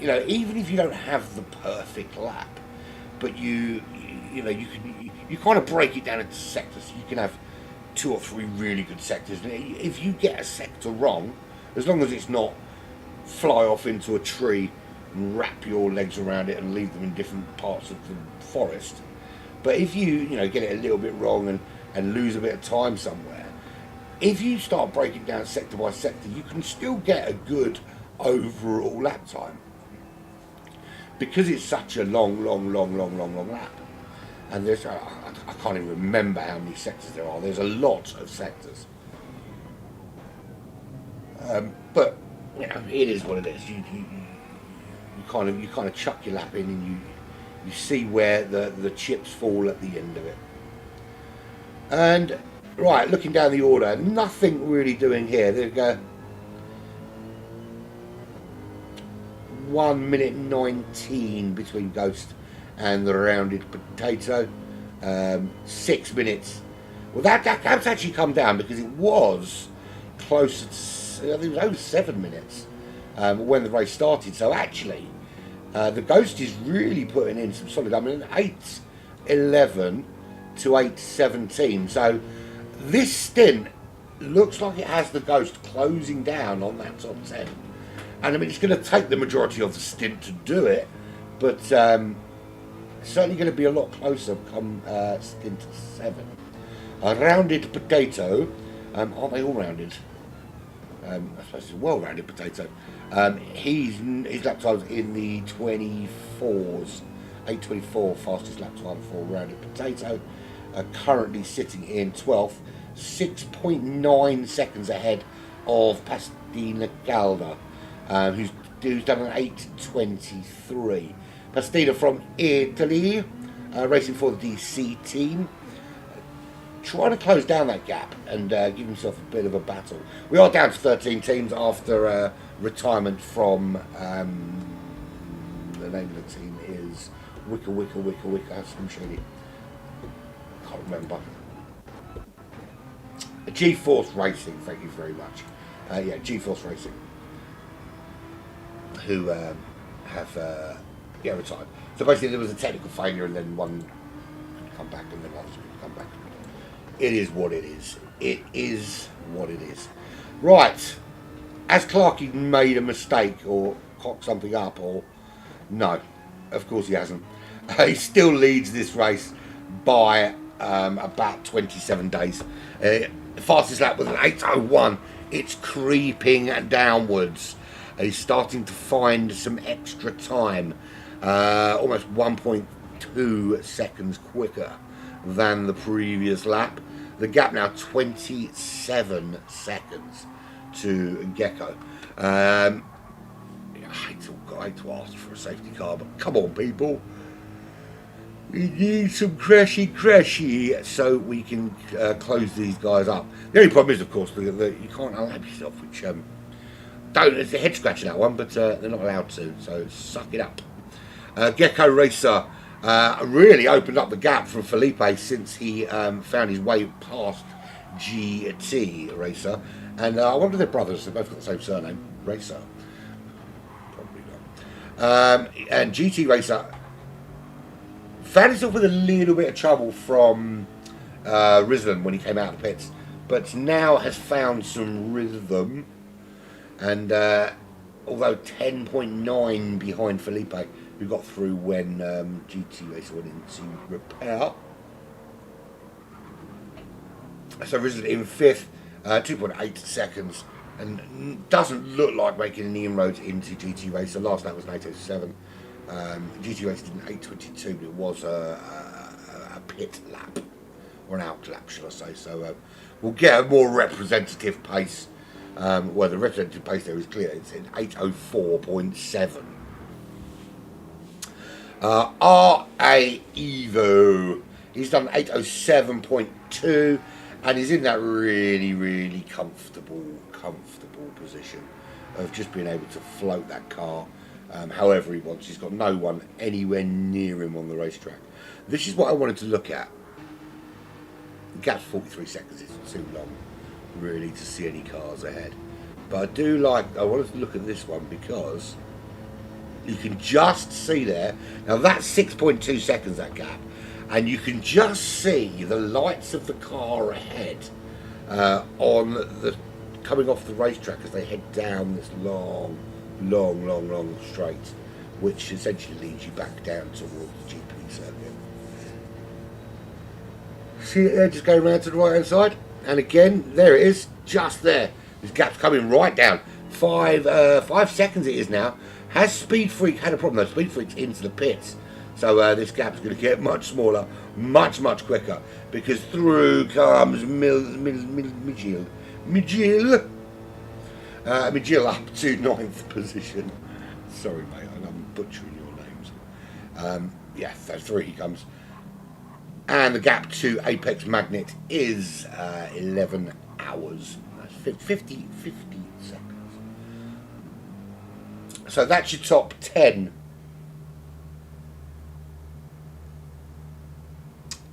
even if you don't have the perfect lap, but you kind of break it down into sectors. You can have 2 or 3 really good sectors. If you get a sector wrong, as long as it's not fly off into a tree and wrap your legs around it and leave them in different parts of the forest. But if you get it a little bit wrong and lose a bit of time somewhere, if you start breaking down sector by sector, you can still get a good overall lap time, because it's such a long lap. And there's I can't even remember how many sectors there are. There's a lot of sectors, but it is what it is. You kind of chuck your lap in, and you see where the chips fall at the end of it. And right, looking down the order, nothing really doing here. There we go. 1 minute 19 between Ghost and the Rounded Potato. 6 minutes. Well, that's actually come down, because it was closer to, I think it was over 7 minutes when the race started. So actually, the Ghost is really putting in some solid. I mean, 8:11 to 8:17. So this stint looks like it has the ghost closing down on that top 10. And I mean, it's going to take the majority of the stint to do it, but certainly going to be a lot closer come stint 7. A rounded potato. Aren't they all rounded? I suppose it's a well-rounded potato. His lap time's in the 24s, 8:24, fastest lap time for rounded potato. Currently sitting in 12th, 6.9 seconds ahead of Pastina Calda, who's done an 8:23. Pastina from Italy, racing for the DC team. Trying to close down that gap and give himself a bit of a battle. We are down to 13 teams after retirement from the name of the team is Wicca Aston Shady. Can't remember. G-Force Racing, thank you very much. Yeah, G-Force Racing, who have retired. So basically there was a technical failure and then one could come back and then others could come back. It is what it is. It is what it is. Right. Has Clarkey made a mistake or cocked something up or... No. Of course he hasn't. He still leads this race by about 27 days. The fastest lap was an 8:01. It's creeping downwards. He's starting to find some extra time. Almost 1.2 seconds quicker than the previous lap. The gap now 27 seconds to Gecko. I hate to ask for a safety car, but come on, people. We need some crashy so we can close these guys up. The only problem is, of course, that you can't unlap yourself, which it's a head scratcher, that one, but they're not allowed to, so suck it up. Gecko Racer really opened up the gap from Felipe since he found his way past GT Racer. And I wonder if they're brothers, they've both got the same surname, Racer. Probably not. And GT Racer found himself with a little bit of trouble from Risland when he came out of the pits, but now has found some rhythm. And although 10.9 behind Felipe, who got through when GT Racer went into repair. So Risland in 5th, 2.8 seconds, and doesn't look like making any inroads into GT Racer. Last lap was an 8:07. GT Racer did an 8:22, but it was a pit lap, or an out lap, shall I say. So we'll get a more representative pace. Well, the representative pace there is clear. It's in 8:04.7. R.A. Evo, he's done 8:07.2, and he's in that really comfortable position of just being able to float that car however he wants. He's got no one anywhere near him on the racetrack. This is what I wanted to look at. The gap's 43 seconds is too long, really, to see any cars ahead. But I wanted to look at this one because you can just see there. Now that's 6.2 seconds, that gap. And you can just see the lights of the car ahead coming off the racetrack as they head down this long straight, which essentially leads you back down towards the GP circuit. See it there, just going around to the right hand side, and again there it is, just there. This gap's coming right down. 5 seconds it is now. Has Speed Freak had a problem though? Speed Freak's into the pits, so this gap's going to get much smaller, much quicker, because through comes Mijil up to 9th position. Sorry, mate, I'm butchering your names. Yeah, so through he comes. And the gap to Apex Magnet is 11 hours. That's 50 seconds. So that's your top 10.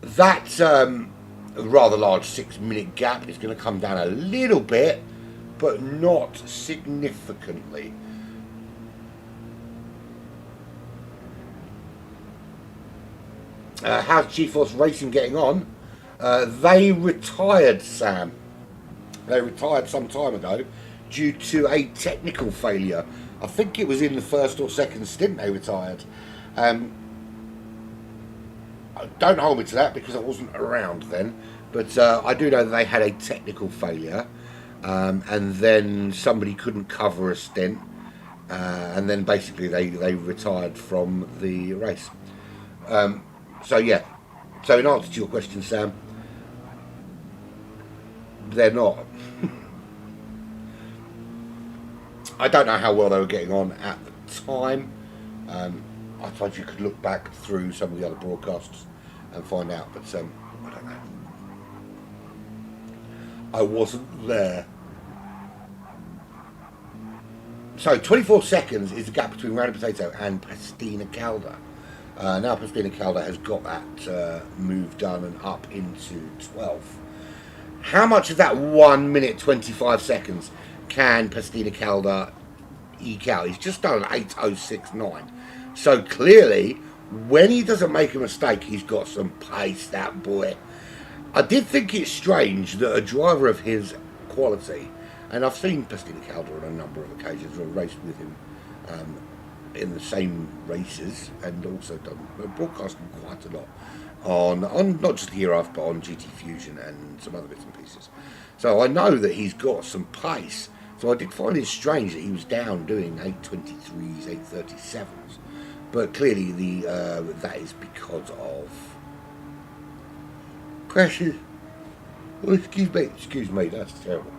That rather large 6-minute gap is going to come down a little bit, but not significantly. How's G-Force Racing getting on? They retired, Sam. They retired some time ago due to a technical failure. I think it was in the first or second stint they retired. Don't hold me to that because I wasn't around then, but I do know that they had a technical failure, and then somebody couldn't cover a stint, and then basically they retired from the race. So yeah, so in answer to your question, Sam, they're not. I don't know how well they were getting on at the time. I suppose you could look back through some of the other broadcasts and find out, but I don't know. I wasn't there. So 24 seconds is the gap between Rounded Potato and Pastina Calda. Now Pastina Calda has got that move done and up into 12. How much of that 1 minute 25 seconds can Pastina Calda eke out? He's just done an 8:06.9. So clearly, when he doesn't make a mistake, he's got some pace, that boy. I did think it's strange that a driver of his quality, and I've seen Pastina Calda on a number of occasions, or raced with him in the same races, and also done broadcasting quite a lot on not just the ERF, but on GT Fusion and some other bits and pieces. So I know that he's got some pace. So I did find it strange that he was down doing 8:23s, 8:37s. But clearly that is because of crashes. Oh, excuse me, that's terrible.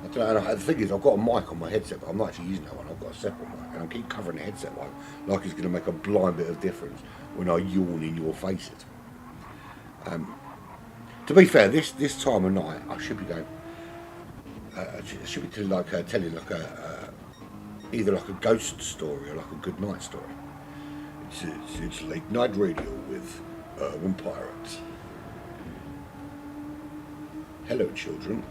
I don't know, the thing is, I've got a mic on my headset, but I'm not actually using that one. I've got a separate mic, and I keep covering the headset one like it's going to make a blind bit of difference when I yawn in your faces. To be fair, this time of night, I should be going. I should be telling either like a ghost story or like a good night story. It's late night radio with Urban Pirates. Hello, children.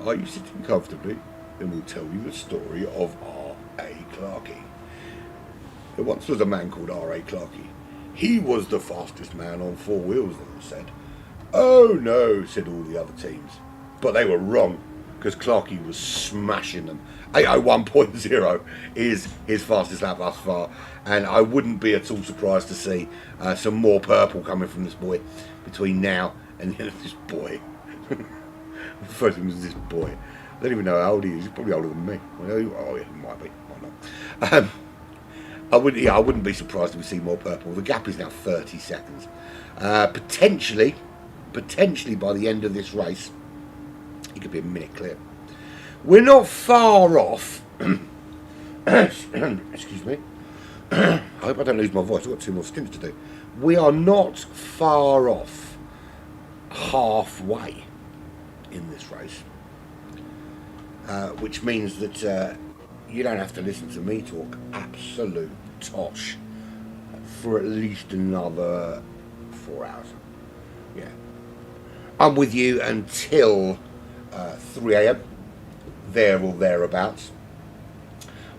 Are you sitting comfortably? Then we'll tell you the story of R.A. Clarkey. There once was a man called R.A. Clarkey. He was the fastest man on four wheels, they said. Oh no, said all the other teams. But they were wrong, because Clarkey was smashing them. 801.0 is his fastest lap thus far, and I wouldn't be at all surprised to see some more purple coming from this boy between now and the end of this boy. The first thing was this boy. I don't even know how old he is. He's probably older than me. Oh yeah, he might be. Might not. I wouldn't be surprised if we see more purple. The gap is now 30 seconds. Potentially by the end of this race, he could be a minute clear. We're not far off. Excuse me. I hope I don't lose my voice. I've got 2 more stints to do. We are not far off halfway in this race, which means that you don't have to listen to me talk absolute tosh for at least another 4 hours. Yeah, I'm with you until 3 a.m. there or thereabouts,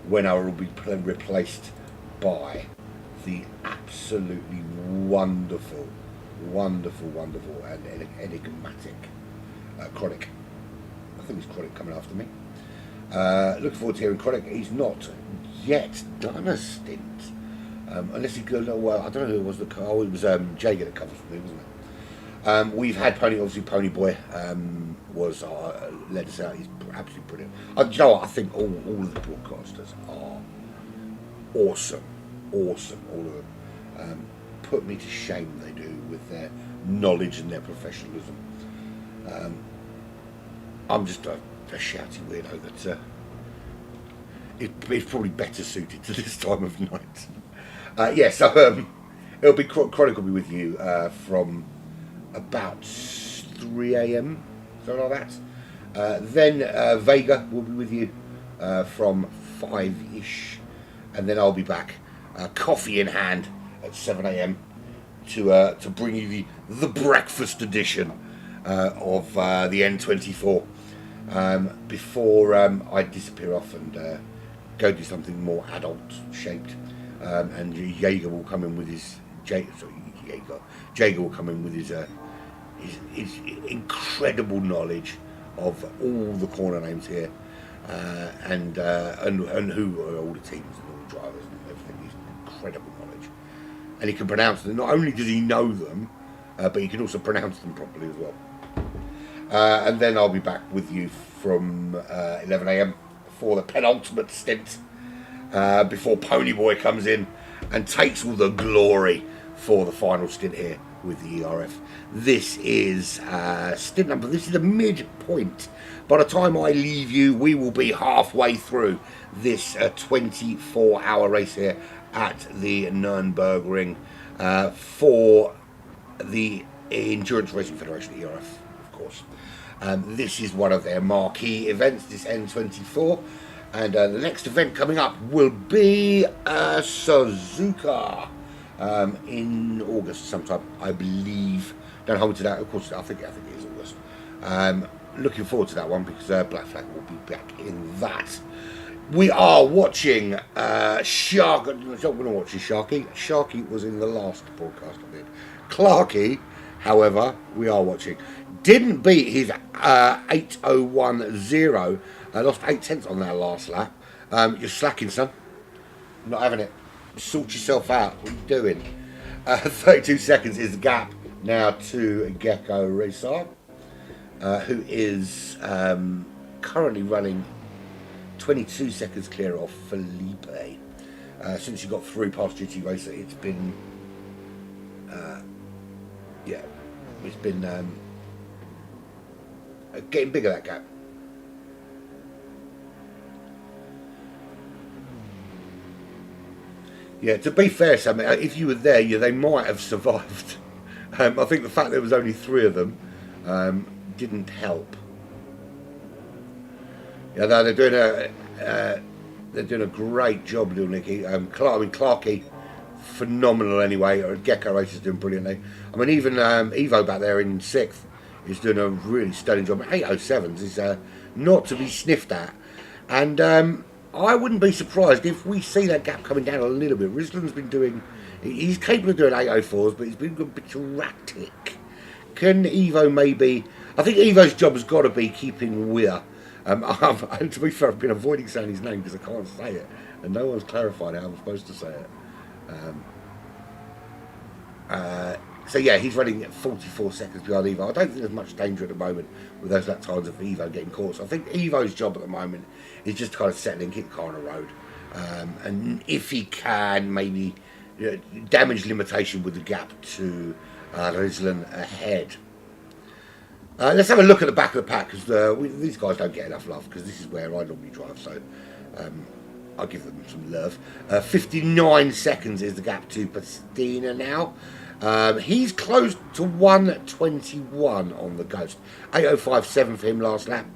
when I will be replaced by the absolutely wonderful and enigmatic Chronic. I think it's Chronic coming after me. Looking forward to hearing Chronic. He's not yet done a stint, unless he goes. Well, I don't know who it was. It was Jager that covered for me, wasn't it? We've had Pony Boy was led us out. He's absolutely brilliant. Do you know what? I think all of the broadcasters are awesome, all of them. Put me to shame, they do, with their knowledge and their professionalism. I'm just a shouty weirdo that it's probably better suited to this time of night. So it'll be Chronic will be with you from about 3 a.m. something like that. Then Vega will be with you from 5ish, and then I'll be back, coffee in hand, at 7 a.m. to bring you the breakfast edition of the N24 before I disappear off and go do something more adult shaped. And Jaeger will come in with his Jaeger will come in with his his incredible knowledge of all the corner names here, and who are all the teams and all the drivers and everything. He's incredible knowledge, and he can pronounce them. Not only does he know them, but he can also pronounce them properly as well. And then I'll be back with you from 11 a.m. for the penultimate stint, before Ponyboy comes in and takes all the glory for the final stint here with the ERF. This is stint number. This is the midpoint. By the time I leave you, we will be halfway through this 24-hour race here at the Nürburgring for the Endurance Racing Federation, ERF, of course. This is one of their marquee events, this N24. And the next event coming up will be Suzuka in August sometime, I believe. Don't hold me to that, of course. I think it is August. Looking forward to that one because Black Flag will be back in that. We are watching Shark. We're not watching Sharky. Sharky was in the last broadcast I did. Clarkey, however, we are watching. Didn't beat his 8:01.0. Lost 8/10 on that last lap. You're slacking, son. I'm not having it. Sort yourself out. What are you doing? 32 seconds is the gap now to Gecko Racer, who is currently running 22 seconds clear of Felipe. Since you got through past GT Racer, it's been it's been getting bigger, that gap. Yeah, to be fair, Sam, if you were there, they might have survived. I think the fact there was only 3 of them didn't help. Yeah, no, they're doing a great job, little Nicky. Clarkey, phenomenal anyway. Gecko Racer's doing brilliantly. I mean, even Evo back there in 6th is doing a really stunning job. 8:07s is not to be sniffed at, and I wouldn't be surprised if we see that gap coming down a little bit. Risland's been doing, he's capable of doing 8:04s, but he's been a bit erratic. Can Evo maybe, I think Evo's job has got to be keeping Weir. And to be fair, I've been avoiding saying his name because I can't say it, and no one's clarified how I'm supposed to say it. So yeah, he's running at 44 seconds behind Evo. I don't think there's much danger at the moment with those lap times of Evo getting caught. So I think Evo's job at the moment is just kind of settling, keep the car on the road, and if he can, maybe damage limitation with the gap to Risland ahead. Let's have a look at the back of the pack because these guys don't get enough love because this is where I normally drive. So I'll give them some love. 59 seconds is the gap to Pastina now. He's close to 1:21 on the Ghost. 8:05.7 for him last lap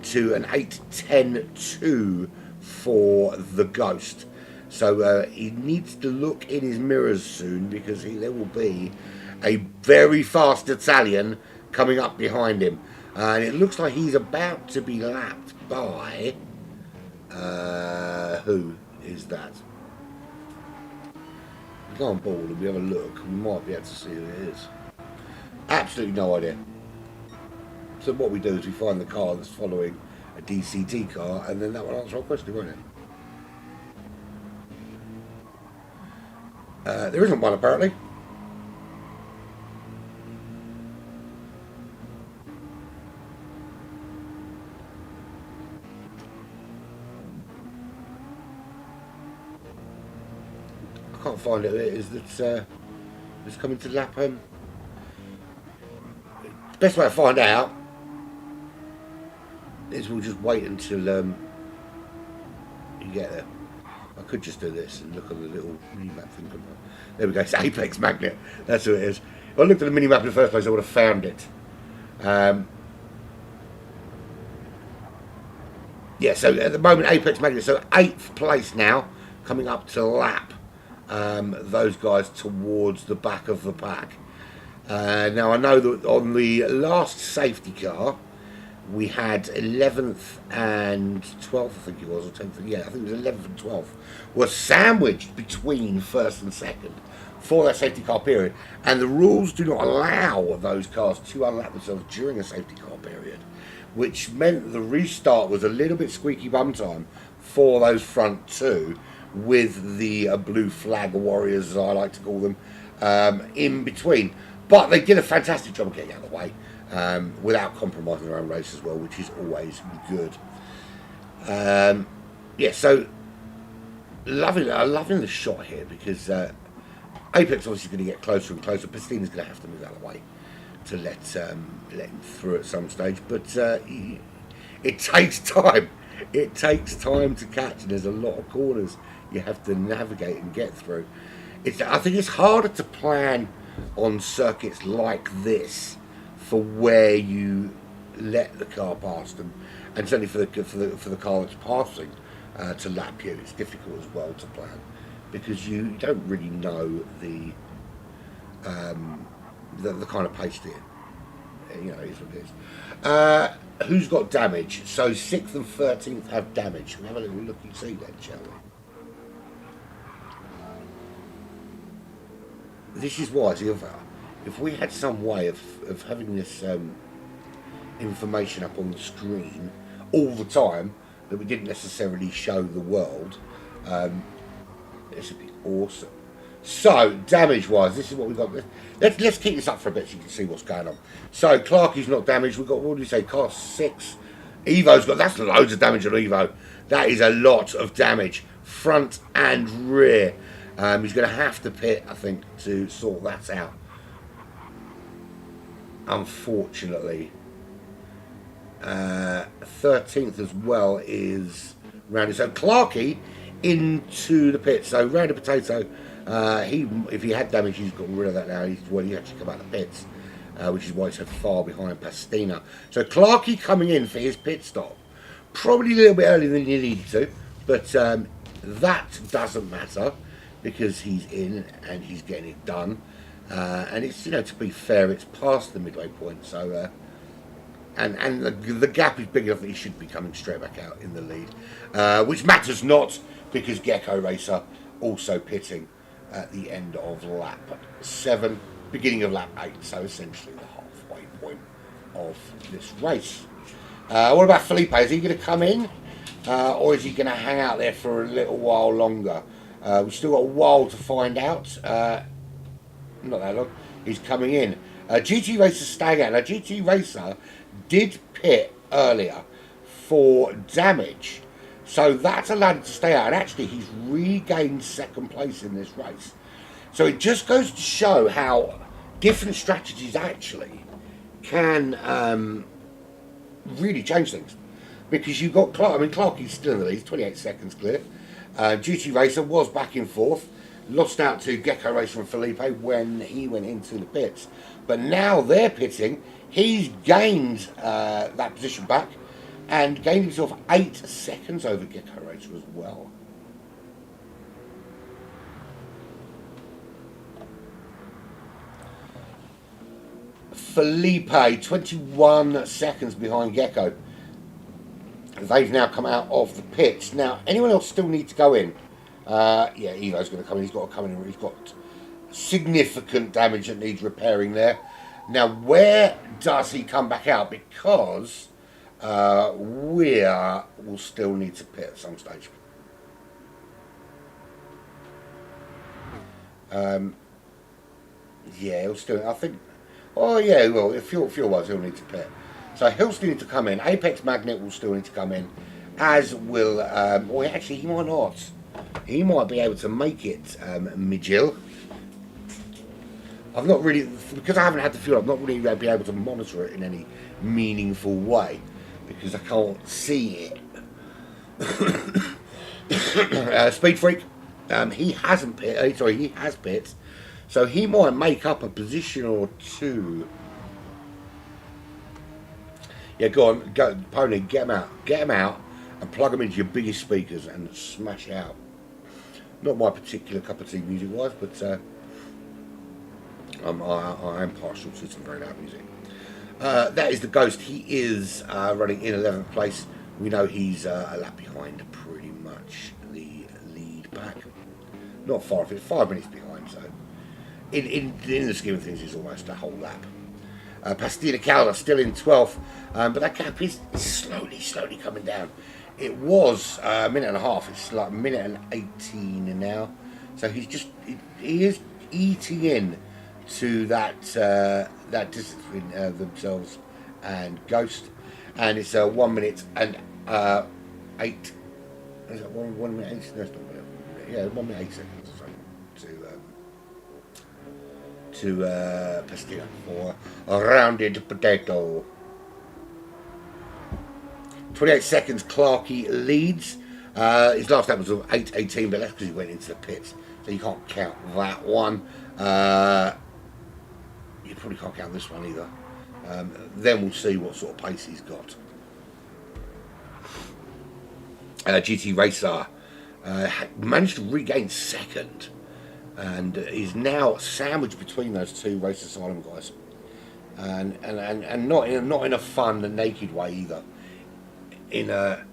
to an 8:10.2 for the Ghost. So he needs to look in his mirrors soon because there will be a very fast Italian coming up behind him. And it looks like he's about to be lapped by... who is that? We go on board and we have a look. We might be able to see who it is. Absolutely no idea. So what we do is we find the car that's following a DCT car, and then that will answer our question, won't it? There isn't one apparently. I can't find it. It is that's coming to lap him. Best way to find out is we'll just wait until you get there. I could just do this and look at the little mini-map thing. There we go, it's Apex Magnet. That's who it is. If I looked at the mini-map in the first place, I would have found it. Yeah, so at the moment, Apex Magnet, so 8th place now, coming up to lap those guys towards the back of the pack. Now, I know that on the last safety car, we had 11th and 12th, I think it was, or 10th, yeah, I think it was 11th and 12th, was sandwiched between 1st and 2nd for that safety car period, and the rules do not allow those cars to unlap themselves during a safety car period, which meant the restart was a little bit squeaky bum time for those front two, with the blue flag warriors, as I like to call them, in between. But they did a fantastic job of getting out of the way without compromising their own race as well, which is always good. Yeah, so loving the shot here, because Apex obviously going to get closer and closer. Pastina's going to have to move out of the way to let him through at some stage, but it takes time. It takes time to catch, and there's a lot of corners you have to navigate and get through. I think it's harder to plan on circuits like this for where you let the car past them, and certainly for the car that's passing to lap you, it's difficult as well to plan, because you don't really know the kind of pace to it. You know, it is what it is. Who's got damage? So 6th and 13th have damage. We'll have a little look and see then, shall we? This is why, if we had some way of having this information up on the screen all the time that we didn't necessarily show the world, this would be awesome. So, damage-wise, this is what we've got. Let's keep this up for a bit so you can see what's going on. So, Clarkie's not damaged. We've got, what do you say, car 6. Evo's got, that's loads of damage on Evo. That is a lot of damage, front and rear. He's going to have to pit, I think, to sort that out. Unfortunately. 13th as well is rounded. So, Clarkie into the pit. So, rounded potato. If he had damage, he's got rid of that now. He actually come out of the pits, which is why he's so far behind Pastina. So Clarkie coming in for his pit stop, probably a little bit earlier than he needed to, but that doesn't matter because he's in and he's getting it done. And it's, you know, to be fair, it's past the midway point, so and the gap is big enough that he should be coming straight back out in the lead, which matters not because Gecko Racer also pitting at the end of lap 7, beginning of lap 8, so essentially the halfway point of this race. What about Felipe? Is he going to come in, or is he going to hang out there for a little while longer? We've still got a while to find out. Not that long. He's coming in. GT Racer staying out. Now, GT Racer did pit earlier for damage, so that's allowed him to stay out, and actually he's regained 2nd place in this race. So it just goes to show how different strategies actually can really change things. Because you've got Clark, I mean, Clarkie's still in the lead, he's 28 seconds clear. GT Racer was back in 4th, lost out to Gecko Racer and Felipe when he went into the pits. But now they're pitting, he's gained that position back, and gained himself 8 seconds over Gecko Racer as well. Felipe, 21 seconds behind Gecko. They've now come out of the pits. Now, anyone else still need to go in? Yeah, Evo's going to come in. He's got to come in. He's got significant damage that needs repairing there. Now, where does he come back out? Because we will still need to pit at some stage. Yeah, he'll still, I think, oh yeah, well, if fuel-wise, he'll need to pit. So he'll still need to come in. Apex Magnet will still need to come in, as will, well, actually, he might not. He might be able to make it, Mijil. I've not really, because I haven't had the fuel, I've not really been able to monitor it in any meaningful way, because I can't see it. Speed Freak, he hasn't pit, sorry, he has pit, so he might make up a position or two. Yeah, go on, go, Pony, get him out, and plug them into your biggest speakers and smash it out. Not my particular cup of tea music-wise, but I am partial to some very loud music. That is the Ghost. He is running in 11th place. We know he's a lap behind pretty much the lead back. Not far off it, 5 minutes behind, so in the scheme of things, it's almost a whole lap. Pastina Calda still in 12th, but that gap is slowly coming down. It was a minute and a half. It's like a minute and 18 now. So he is eating in to that distance between themselves and Ghost, and it's 1 minute and 8. Is that 1 minute 8? No, it's not 1 minute. Yeah, 1 minute 8 seconds or something to Pastina for a rounded potato. 28 seconds. Clarkey leads. His last lap was 8:18, but that's because he went into the pits, so you can't count that one. You probably can't count this one either. Then we'll see what sort of pace he's got. GT Racer managed to regain second, and is now sandwiched between those two Race Asylum guys, and not in a fun and naked way either. In a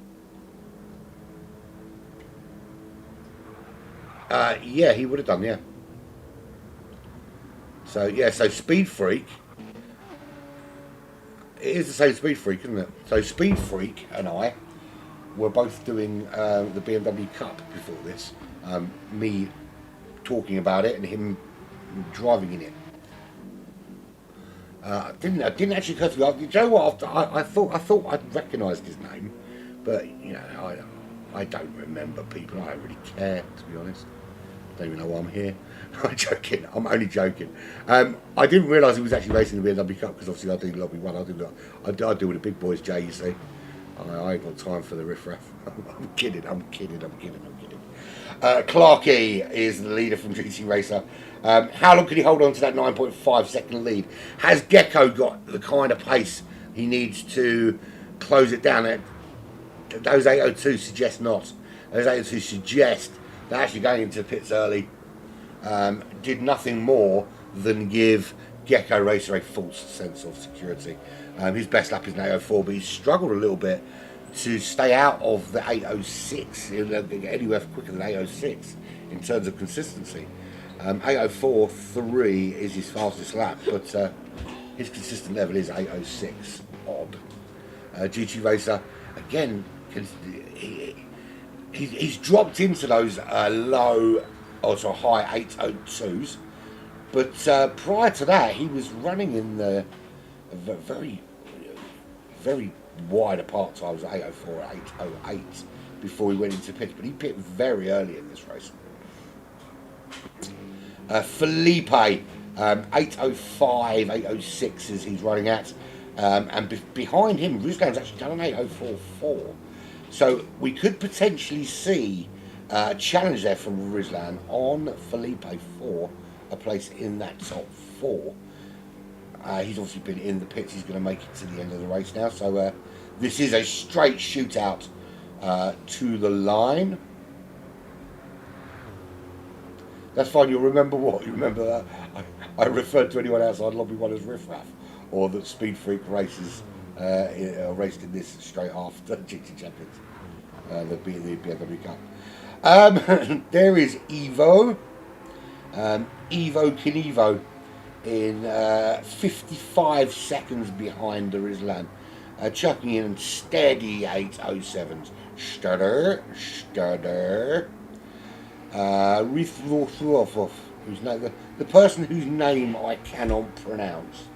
yeah, he would have done, yeah. So yeah, so Speed Freak. It is the same Speed Freak, isn't it? So Speed Freak and I were both doing the BMW Cup before this. Me talking about it and him driving in it. Didn't actually occur to me. You know what? I thought I'd recognised his name, but you know, I don't remember people. I don't really care, to be honest. I don't even know why I'm here. I'm joking. I'm only joking. I didn't realise he was actually racing the BMW Cup, because obviously I do Lobby 1. I do with the big boys, Jay. You see, I ain't got time for the riffraff. I'm kidding. Clarkey is the leader from GT Racer. How long can he hold on to that 9.5 second lead? Has Gecko got the kind of pace he needs to close it down? Those 802 suggest not. Those 802 suggest that actually going into pits early did nothing more than give Gecko Racer a false sense of security. His best lap is an 804, but he's struggled a little bit to stay out of the 806, anywhere quicker than 806 in terms of consistency. 804.3 is his fastest lap, but his consistent level is 806 odd. GT Racer, again, he's dropped into those low, also high 802s, but prior to that, he was running in the very wide apart times, 804 and 808, before he went into pits, but he pit very early in this race. Felipe, 805, 806 as he's running at, and behind him, Ruslan's actually done an 804.4, so we could potentially see a challenge there from Ruslan on Felipe for a place in that top 4. He's obviously been in the pits. He's going to make it to the end of the race now. So this is a straight shootout to the line. That's fine. You'll remember what? You remember that I referred to anyone outside Lobby 1 as riffraff, or that Speed Freak races raced in this straight after GT Champions, the BMW Cup. There is Evo. Evo Kinevo in 55 seconds behind the Ruslan, chucking in steady 807s. Stutter. Rithrothrothov, who's the person whose name I cannot pronounce,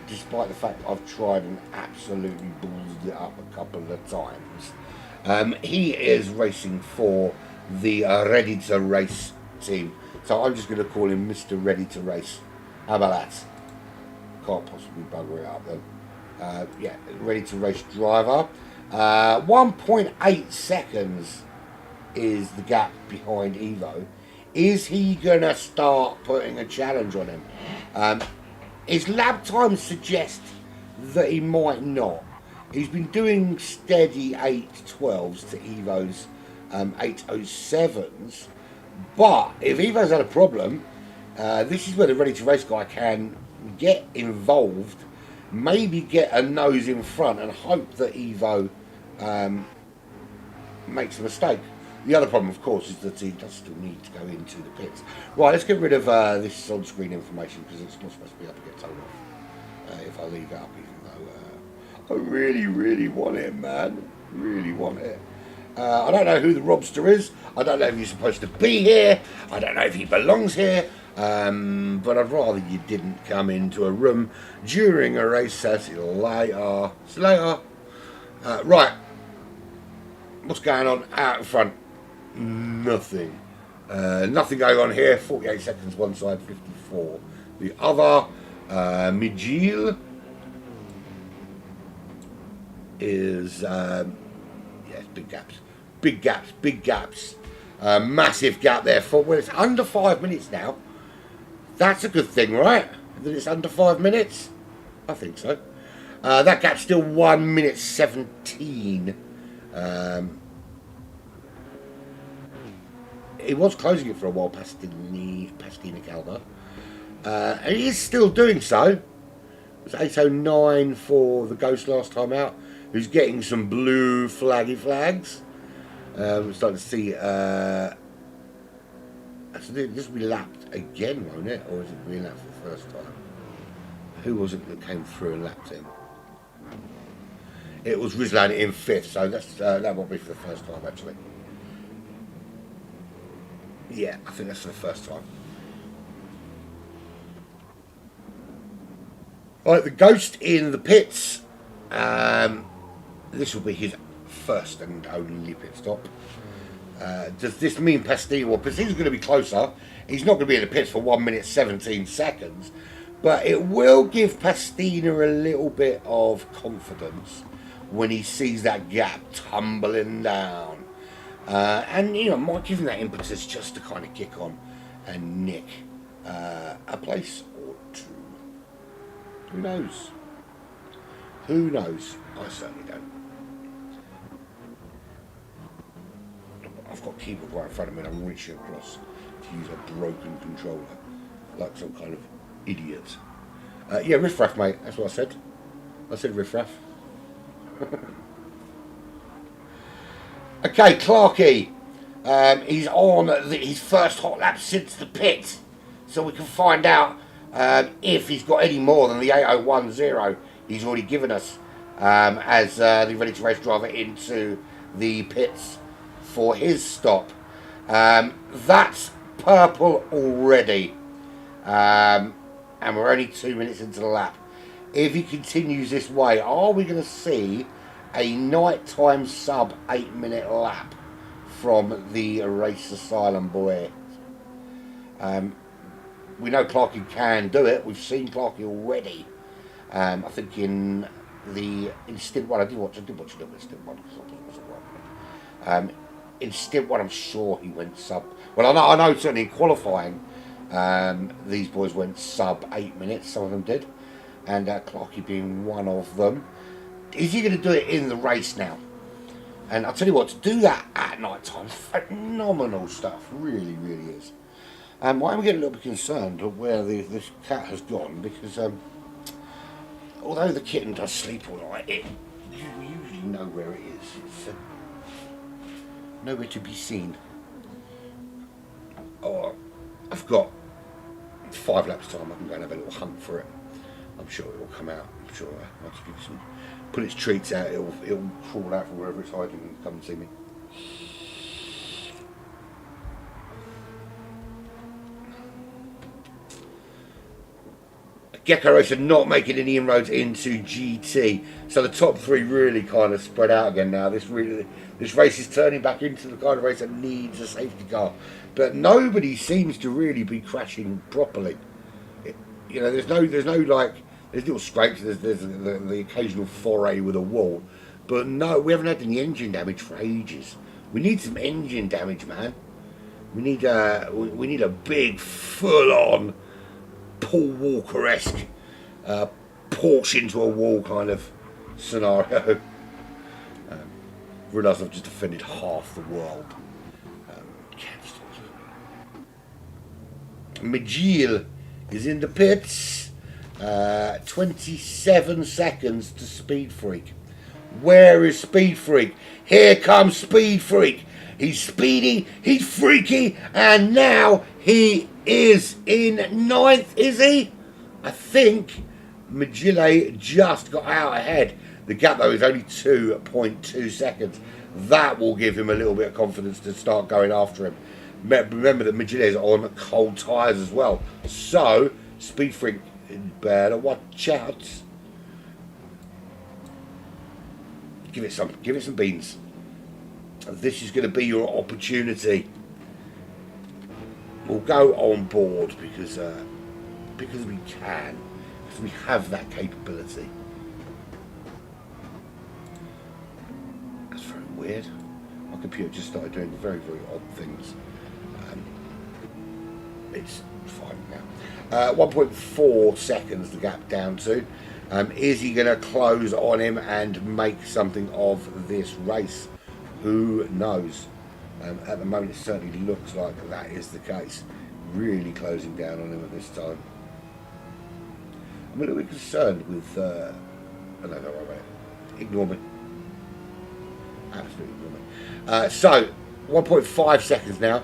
despite the fact I've tried and absolutely ballsed it up a couple of times. He is racing for the Ready to Race team, so I'm just going to call him Mr. Ready to Race. How about that? Can't possibly bugger it up then. Yeah, Ready to Race driver. 1.8 seconds is the gap behind Evo. Is he going to start putting a challenge on him? His lap times suggest that he might not. He's been doing steady 812s to Evo's 807s. But if Evo's had a problem, this is where the Ready to Race guy can get involved, maybe get a nose in front and hope that Evo makes a mistake. The other problem, of course, is that he does still need to go into the pits. Right, let's get rid of this on-screen information because it's not supposed to be up and get told off if I leave it up, even though I really, really want it, man. Really want it. I don't know who the Robster is. I don't know if he's supposed to be here. I don't know if he belongs here. But I'd rather you didn't come into a room during a race. See you later. See you later. Right. What's going on out in front? Nothing. Nothing going on here. 48 seconds one side, 54 the other. Mijil is yes, big gaps. Big gaps, big gaps. Massive gap there for well, it's under 5 minutes now. That's a good thing, right? That it's under 5 minutes? I think so. That gap's still 1 minute 17. He was closing it for a while, Pastina Calder. And he is still doing so. It was 8:09 for the Ghost last time out, who's getting some blue flaggy flags. We're starting to see... so this will be lapped again, won't it? Or is it being lapped for the first time? Who was it that came through and lapped him? It was Rizlan in 5th, so that's, that won't be for the first time, actually. Yeah, I think that's for the first time. Right, the Ghost in the pits. This will be his first and only pit stop. Does this mean Pastina? Well, Pastina's going to be closer. He's not going to be in the pits for 1 minute 17 seconds. But it will give Pastina a little bit of confidence when he sees that gap tumbling down. And, you know, might give him that impetus just to kind of kick on and nick a place or two. Who knows? Who knows? I certainly don't. I've got keyboard right in front of me and I'm reaching across to use a broken controller like some kind of idiot. Yeah, riffraff, mate. That's what I said. I said riffraff. Okay, Clarkey. He's on his first hot lap since the pit, so we can find out if he's got any more than the 8010 he's already given us as the ready to race driver into the pits for his stop. That's purple already, and we're only 2 minutes into the lap. If he continues this way, are we going to see a nighttime sub 8 minute lap from the Race Asylum boy? We know Clarkey can do it. We've seen Clarkey already. I think in stint one, I did watch a little bit of stint one because I thought it was alright. In stint one, I'm sure he went sub. Well, I know certainly in qualifying, these boys went sub 8 minutes. Some of them did, and Clarkey being one of them. Is he going to do it in the race now? And I'll tell you what, to do that at night time, phenomenal stuff. Really, really is. Why am I getting a little bit concerned of where this cat has gone? Because although the kitten does sleep all night, you usually know where it is. It's nowhere to be seen. Oh, I've got 5 laps time. I can go and have a little hunt for it. I'm sure it will come out. I'm sure once you give some, put its treats out, it'll crawl out from wherever it's hiding and come and see me. Gecko Racer not making any inroads into GT, so the top 3 really kind of spread out again now. This race is turning back into the kind of race that needs a safety car, but nobody seems to really be crashing properly. You know, there's no like, there's little scrapes, there's the occasional foray with a wall, but no, we haven't had any engine damage for ages. We need some engine damage, man. We need a big full-on Paul Walker-esque Porsche into a wall kind of scenario. Realise I've just offended half the world. Majil is in the pits. 27 seconds to Speed Freak. Where is Speed Freak? Here comes Speed Freak. He's speedy, he's freaky, and now he is in ninth, is he? I think Magile just got out ahead. The gap, though, is only 2.2 seconds. That will give him a little bit of confidence to start going after him. Remember that Magile is on cold tyres as well. So, Speed Freak better watch out. Give it some beans. This is going to be your opportunity. We'll go on board because we can. Because we have that capability. That's very weird. My computer just started doing very, very odd things. It's fine now. 1.4 seconds the gap down to. Is he going to close on him and make something of this race? Who knows? At the moment it certainly looks like that is the case. Really closing down on him at this time. I'm a little bit concerned with... oh no, don't worry about it. Ignore me. Absolutely ignore me. So, 1.5 seconds now.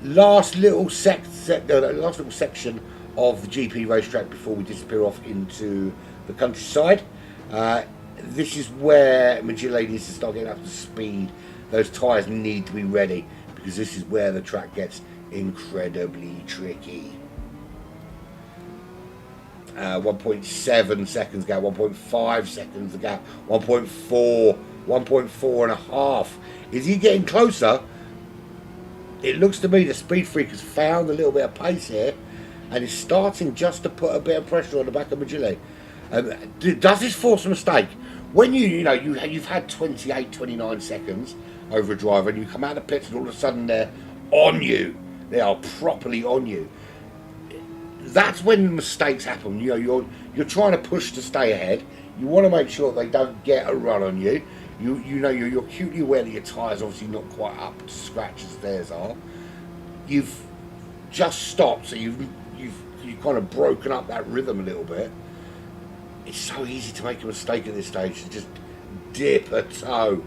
Last little section of the GP racetrack before we disappear off into the countryside. This is where Magile needs to start getting up to speed. Those tyres need to be ready because this is where the track gets incredibly tricky. 1.7 seconds gap, 1.5 seconds the gap, 1.4, 1.4 and a half. Is he getting closer? It looks to me the Speed Freak has found a little bit of pace here and is starting just to put a bit of pressure on the back of Magile. Does this force a mistake? When you've had 28, 29 seconds over a driver and you come out of the pits and all of a sudden they're on you. They are properly on you. That's when mistakes happen. You're trying to push to stay ahead. You want to make sure they don't get a run on you. You're acutely aware that your tyres obviously not quite up to scratch as theirs are. You've just stopped, so you've kind of broken up that rhythm a little bit. It's so easy to make a mistake at this stage, to just dip a toe,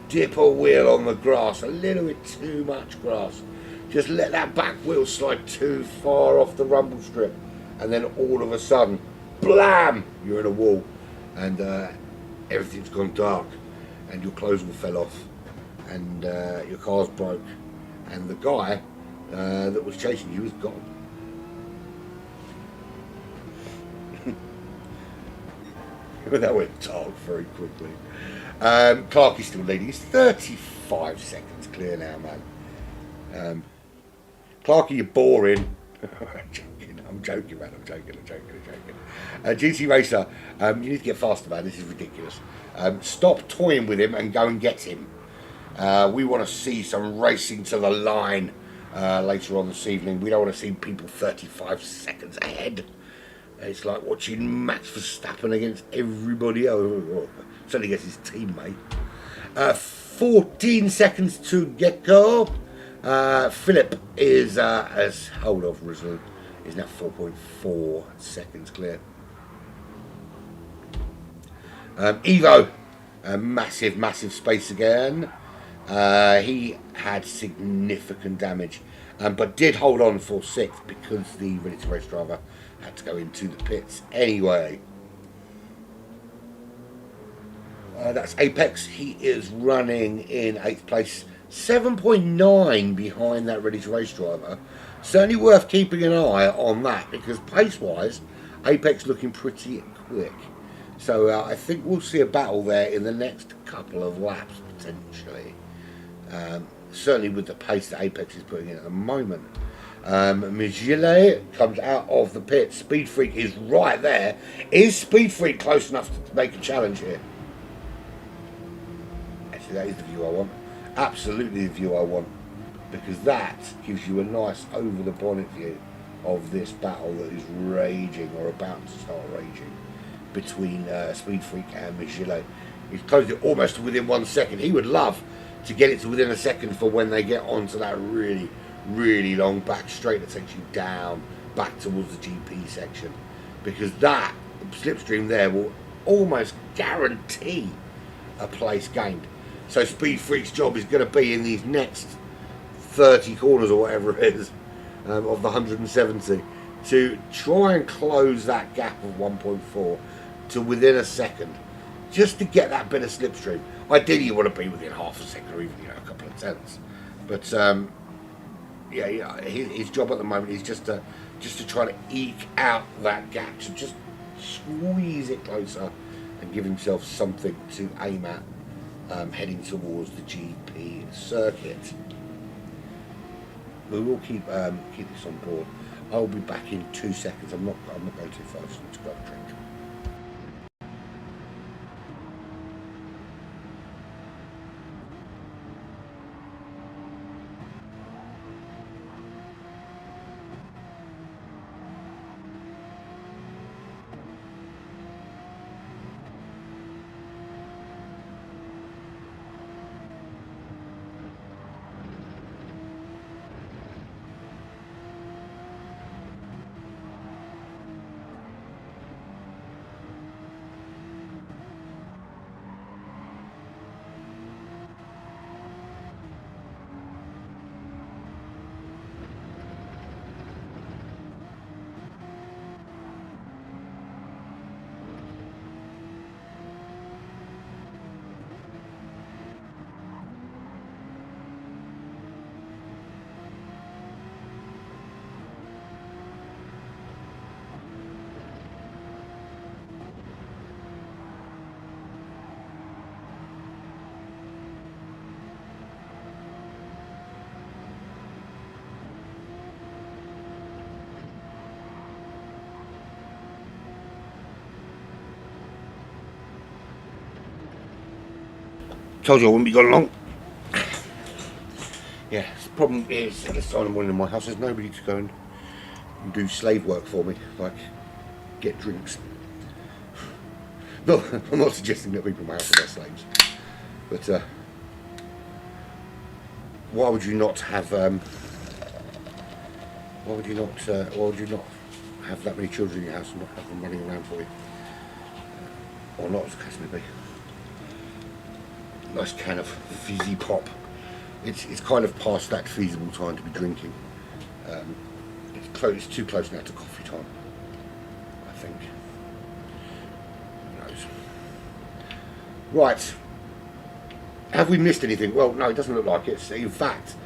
dip a wheel on the grass, a little bit too much grass. Just let that back wheel slide too far off the rumble strip, and then all of a sudden, blam, you're in a wall, and everything's gone dark, and your clothes all fell off, and your car's broke, and the guy that was chasing you is gone. That went dark very quickly. Clark is still leading. He's 35 seconds clear now, man. Clarky, you're boring. I'm joking, man. I'm joking. GT Racer, you need to get faster, man. This is ridiculous. Stop toying with him and go and get him. We want to see some racing to the line later on this evening. We don't want to see people 35 seconds ahead. It's like watching Max Verstappen against everybody else. Certainly against his teammate. 14 seconds to get go. Philip is as hold off Ruslan is now 4.4 seconds clear. Evo, massive space again. He had significant damage, but did hold on for 6th because the Ready to Race driver had to go into the pits anyway. That's Apex. He is running in 8th place, 7.9 behind that Ready to Race driver. Certainly worth keeping an eye on that because pace-wise, Apex looking pretty quick. So I think we'll see a battle there in the next couple of laps potentially. Certainly with the pace that Apex is putting in at the moment. Magile comes out of the pit. Speed Freak is right there. Is Speed Freak close enough to make a challenge here? Actually, that is the view I want. Absolutely the view I want. Because that gives you a nice over the bonnet view of this battle that is raging or about to start raging between Speed Freak and Magile. He's closed it almost to within 1 second. He would love to get it to within a second for when they get onto that really long back straight that takes you down back towards the GP section, because that slipstream there will almost guarantee a place gained. So Speed Freak's job is going to be in these next 30 corners or whatever it is of the 170 to try and close that gap of 1.4 to within a second, just to get that bit of slipstream. Ideally, you want to be within half a second or even a couple of tenths. But yeah, his job at the moment is just to try to eke out that gap, to just squeeze it closer and give himself something to aim at heading towards the GP circuit. We will keep this on board. I'll be back in 2 seconds. I'm not going too far. I just need to grab a drink. Told you I wouldn't be gone long. Yeah, the problem is at this time of the morning in my house there's nobody to go and do slave work for me, like get drinks. No, I'm not suggesting that people in my house are their slaves, but why would you not have why would you not have that many children in your house and not have them running around for you, or not, as the case may be. Nice can of fizzy pop. It's kind of past that feasible time to be drinking. It's too close now to coffee time, I think. Who knows? Right. Have we missed anything? Well, no, it doesn't look like it. In fact,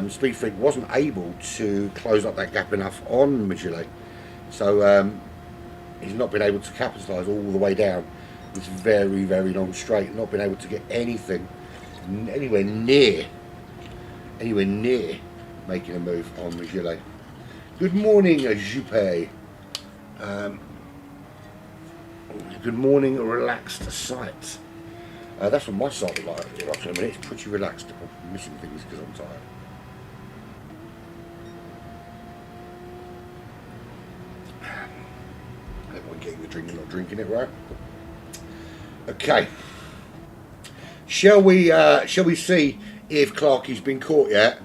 Speed Freak wasn't able to close up that gap enough on Magellan, so he's not been able to capitalise all the way down. It's very, very long straight, not been able to get anything anywhere near making a move on Magellan. Good morning, Juppé. Good morning, relaxed sight. That's what my sight looks like. I mean, it's pretty relaxed. I'm missing things because I'm tired. Everyone getting the drink and not drinking it, right? Okay. Shall we see if Clarkie's been caught yet?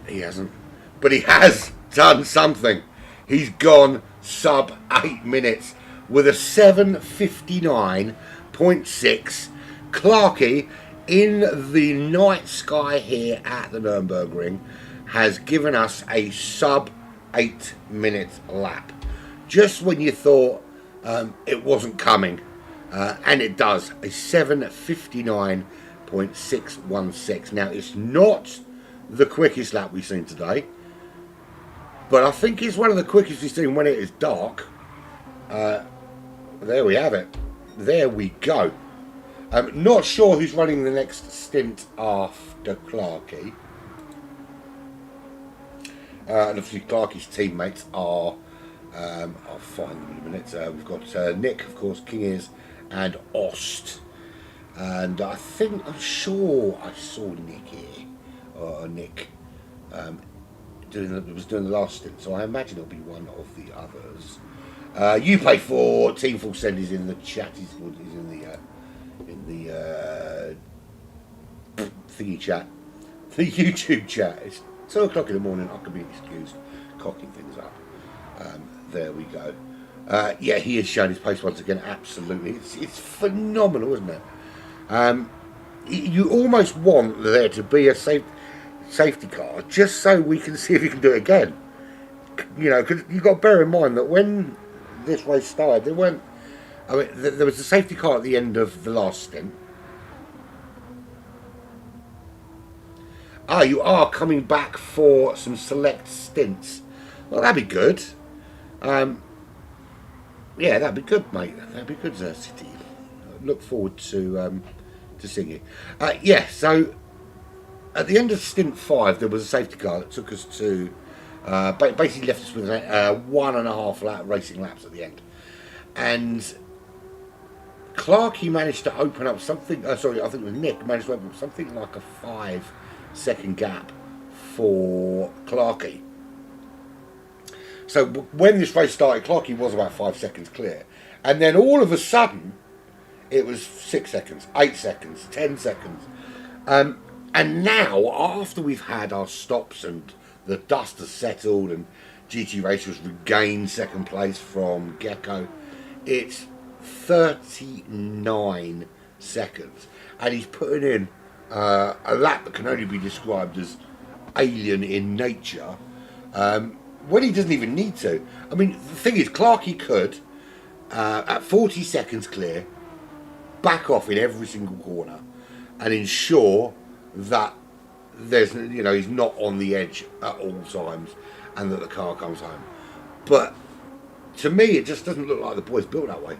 He hasn't, but he has done something. He's gone sub 8 minutes with a 7:59.6. Clarkie, in the night sky here at the Nürburgring, has given us a sub 8 minute lap. Just when you thought it wasn't coming, and it does. A 7:59.616. Now, it's not the quickest lap we've seen today, but I think it's one of the quickest we've seen when it is dark. There we have it. There we go. Not sure who's running the next stint after Clarkie. And obviously Clarkie's teammates are, I'll find them in a minute. We've got Nick, of course, King Ears, and Ost. And I'm sure I saw Nick here, or Nick, doing the last stint. So I imagine it'll be one of the others. You pay for Team Full Send is in the chat. He's in the thingy chat, the YouTube chat. It's 2 o'clock in the morning. I could be excused cocking things up. There we go. Yeah, he has shown his pace once again. Absolutely, it's phenomenal, isn't it? you almost want there to be a safety car just so we can see if he can do it again. You know, because you've got to bear in mind that when this race started, there weren't. I mean, there was a safety car at the end of the last stint. Ah, you are coming back for some select stints. Well, that'd be good. Yeah, that'd be good, mate. That'd be good, City. Look forward to seeing you. Yeah, so at the end of stint 5, there was a safety car that took us to basically left us with 1.5 racing laps at the end, and Clarkey managed to open up something. Sorry, I think it was Nick managed to open up something like a 5-second gap for Clarkey. So when this race started, Clarkey was about 5 seconds clear, and then all of a sudden, it was 6 seconds, 8 seconds, 10 seconds, and now after we've had our stops and the dust has settled and GT Racers regained second place from Gecko, it's 39 seconds, and he's putting in a lap that can only be described as alien in nature, when he doesn't even need to. I mean, the thing is, Clarkey could, at 40 seconds clear, back off in every single corner and ensure that there's, you know, he's not on the edge at all times and that the car comes home. But to me, it just doesn't look like the boy's built that way.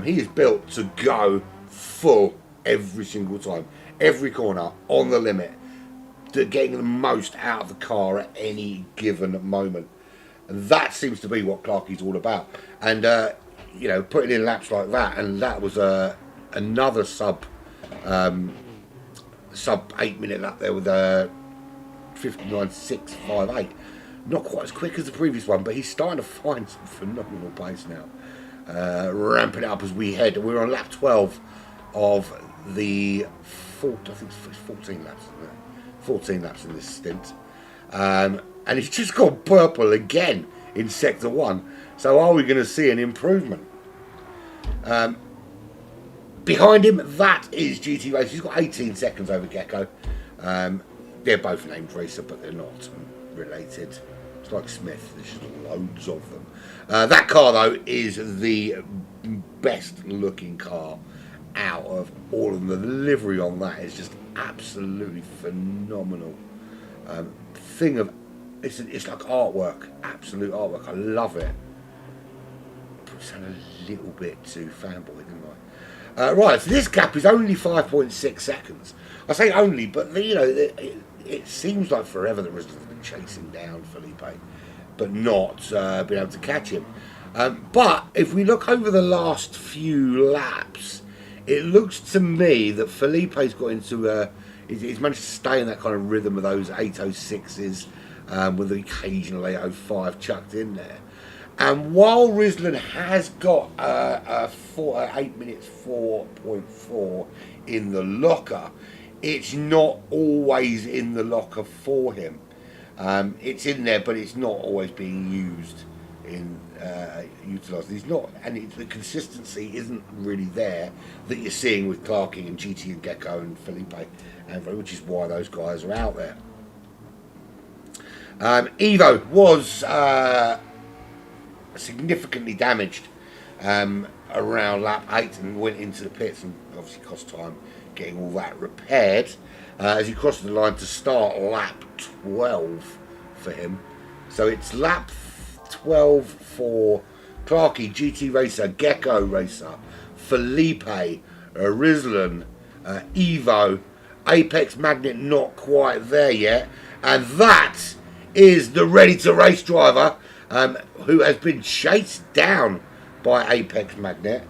He is built to go full every single time, every corner, on the limit, to getting the most out of the car at any given moment. And that seems to be what Clarkey's all about. And, you know, putting in laps like that, and that was another sub 8 minute lap there with 59.658. Not quite as quick as the previous one, but he's starting to find some phenomenal pace now. Ramping it up as we head. We're on lap 12 of the I think it's 14 laps, isn't it? 14 laps in this stint. And he's just gone purple again in sector 1. So are we going to see an improvement? Behind him, that is GT Race. He's got 18 seconds over Gecko. They're both named Racer, but they're not related. It's like Smith. There's just loads of them. That car, though, is the best looking car out of all of them. The livery on that is just absolutely phenomenal. It's like artwork, absolute artwork. I love it. Put sound a little bit too fanboy, didn't I? Right, so this gap is only 5.6 seconds. I say only, but you know, it seems like forever that Rizzler's been chasing down Felipe, but not been able to catch him. But if we look over the last few laps, it looks to me that Felipe's got into he's managed to stay in that kind of rhythm of those 806s with the occasional 805 chucked in there. And while Rizzler has got 8 minutes 4.4 in the locker, it's not always in the locker for him. It's in there, but it's not always being used utilised. He's not, and the consistency isn't really there that you're seeing with Clarkey and GT and Gecko and Felipe, which is why those guys are out there. Evo was significantly damaged around lap 8 and went into the pits, and obviously cost time getting all that repaired as he crossed the line to start lap 12 for him. So it's lap 12 for Clarkey, GT Racer, Gecko Racer, Felipe, Rizlan, Evo, Apex Magnet not quite there yet, and that is the ready to race driver who has been chased down by Apex Magnet.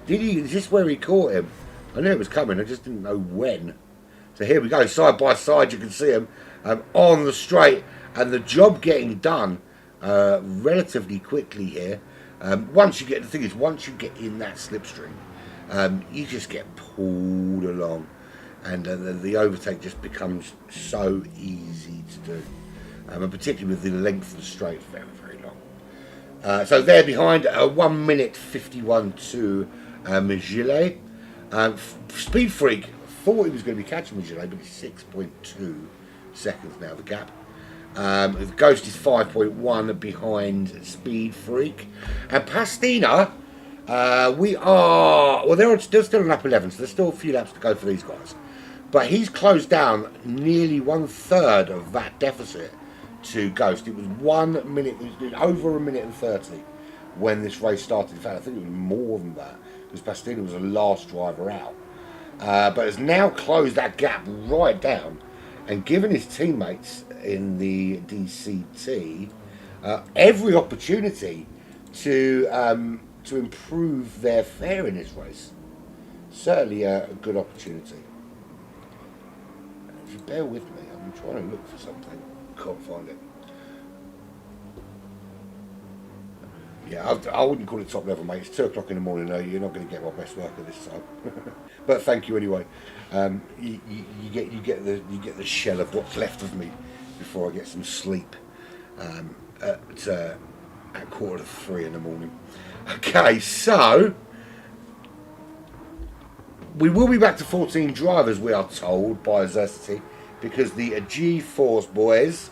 Is this where he caught him? I knew it was coming, I just didn't know when. So here we go, side by side, you can see him on the straight, and the job getting done relatively quickly here. Once you get in that slipstream, you just get pulled along, and the overtake just becomes so easy to do, and particularly with the length of the straight, very, very long. So they're behind 1 minute 51 to Gillet. Speed Freak thought he was going to be catching Gillet, but it's 6.2 seconds now, the gap. The Ghost is 5.1 behind Speed Freak. And Pastina, we are... Well, they're still in lap 11, so there's still a few laps to go for these guys. But he's closed down nearly 1/3 of that deficit to Ghost. It was 1 minute, it was over 1 minute and 30 when this race started. In fact, I think it was more than that, because Pastina was the last driver out. But has now closed that gap right down and given his teammates in the DCT every opportunity to improve their fare in this race. Certainly a good opportunity. If you bear with me, I'm trying to look for something. Can't find it. Yeah, I wouldn't call it top level, mate. It's 2 o'clock in the morning. No, you're not going to get my best work at this time. But thank you anyway. You get the shell of what's left of me before I get some sleep at 2:45 in the morning. Okay, so we will be back to 14 drivers, we are told by Xerxity, because the G-Force boys,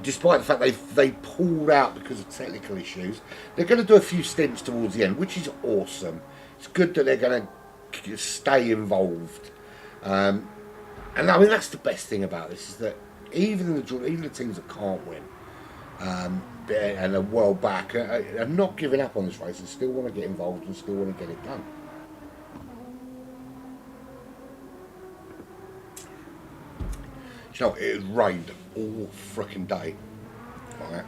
despite the fact they pulled out because of technical issues, they're going to do a few stints towards the end, which is awesome. It's good that they're going to stay involved. And I mean, that's the best thing about this, is that even the teams that can't win and are well back are not giving up on this race and still want to get involved and still want to get it done. You know, it rained all frickin' day, right?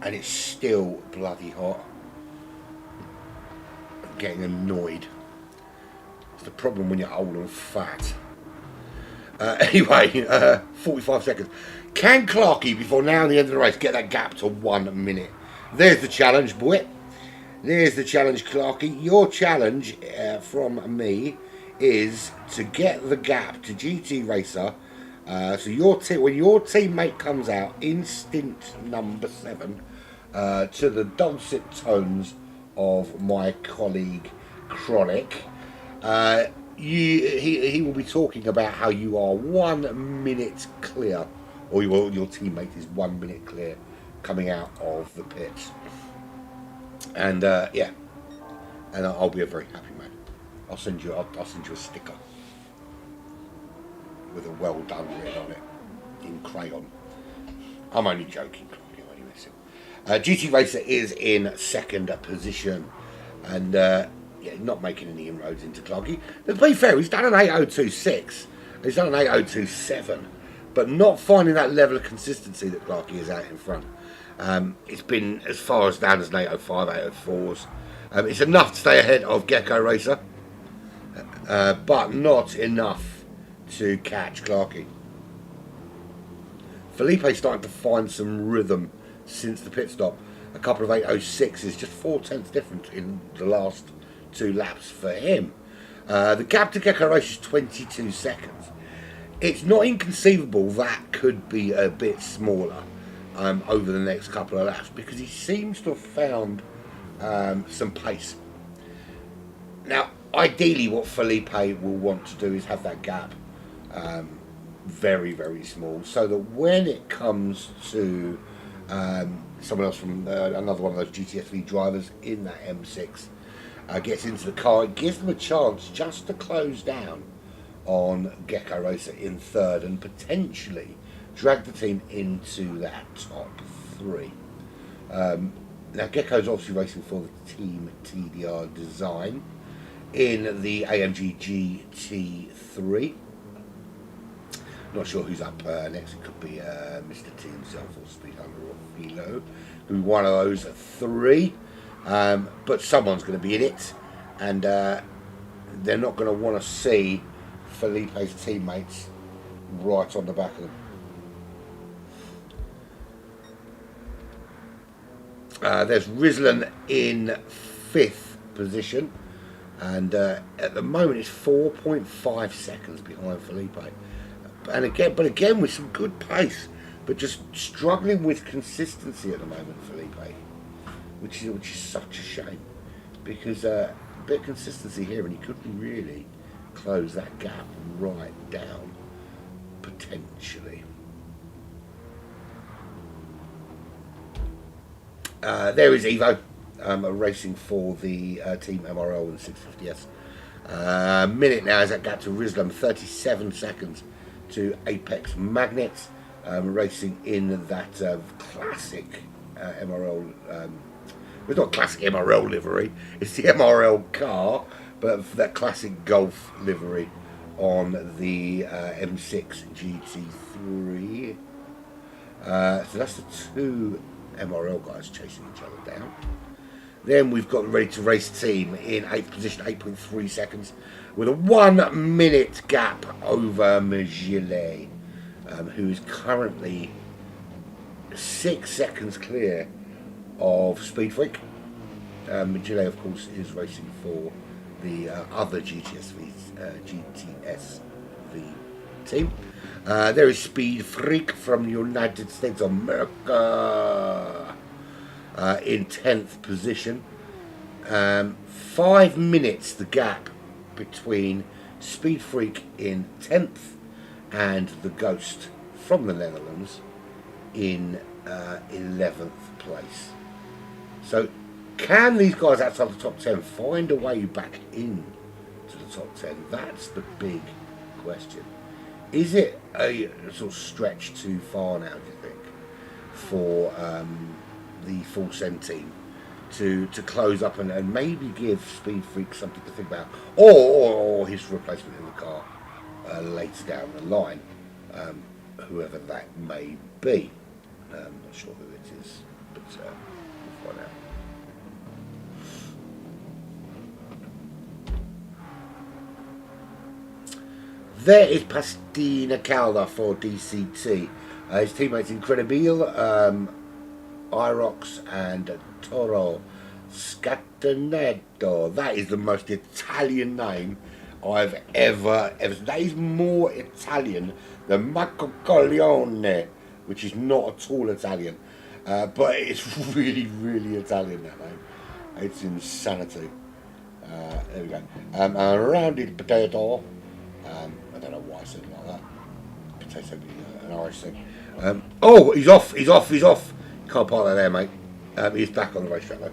And it's still bloody hot. I'm getting annoyed. It's the problem when you're old and fat. Anyway, 45 seconds. Can Clarkey, before now and the end of the race, get that gap to 1 minute? There's the challenge, boy. There's the challenge, Clarkey. Your challenge from me is to get the gap to GT Racer. So when your teammate comes out in stint number 7 to the dulcet tones of my colleague Chronic, he will be talking about how you are 1 minute clear, or your teammate is 1 minute clear coming out of the pits. And yeah, and I'll be a very happy man. I'll send you a sticker with a well done written on it in crayon. I'm only joking. GT Racer is in 2nd position, and yeah, not making any inroads into Clarkey. To be fair, he's done an 8.026, he's done an 8.027, but not finding that level of consistency that Clarkey is out in front. It's been as far as down as an 8.05, 8.04s. It's enough to stay ahead of Gecko Racer, but not enough to catch Clarkey. Felipe's starting to find some rhythm since the pit stop. A couple of 8.06s, just 4/10 difference in the last 2 laps for him. The gap to Gecko Race is 22 seconds. It's not inconceivable that could be a bit smaller over the next couple of laps, because he seems to have found some pace. Now, ideally what Felipe will want to do is have that gap very, very small, so that when it comes to someone else from another one of those GTSV drivers in that M6 gets into the car, it gives them a chance just to close down on Gecko Racer in 3rd and potentially drag the team into that top 3. Now Gecko's obviously racing for the Team TDR design in the AMG GT3. Not sure who's up next. It could be Mr. T himself, or Speed Hunter, or Philo, who be one of those 3. But someone's going to be in it, and they're not going to want to see Felipe's teammates right on the back of them. There's Rislan in 5th position, and at the moment it's 4.5 seconds behind Felipe. And again with some good pace, but just struggling with consistency at the moment, Felipe, which is such a shame, because a bit of consistency here and he could really close that gap right down, potentially. There is Evo racing for the Team MRL and 650S. Minute now is that gap to Rislam, 37 seconds to Apex Magnets, racing in that classic MRL. It's not classic MRL livery, it's the MRL car, but that classic Golf livery on the M6 GT3. So that's the two MRL guys chasing each other down. Then we've got the ready to race team in 8th position, 8.3 seconds, with a 1 minute gap over Magile, who is currently 6 seconds clear of Speed Freak. Magile, of course, is racing for the other GTSV team. There is Speed Freak from the United States of America in 10th position. 5 minutes the gap between Speed Freak in 10th and the Ghost from the Netherlands in 11th place. So can these guys outside the top 10 find a way back in to the top 10? That's the big question. Is it a sort of stretch too far now, do you think, for the Full Send team to close up and maybe give Speed Freak something to think about, or his replacement in the car later down the line, whoever that may be? Not sure who it is, but we'll find out. There is Pastina Calda for DCT. His teammates Incredibile, Irox and Toro Scatenato. That is the most Italian name I've ever. That is more Italian than Marco Corleone, which is not at all Italian. But it's really, really Italian, that name. It's insanity. There we go. A rounded potato. I don't know why I said it like that. Potato being an Irish thing. Oh, he's off. Can't park that there, mate. He's back on the racetrack though.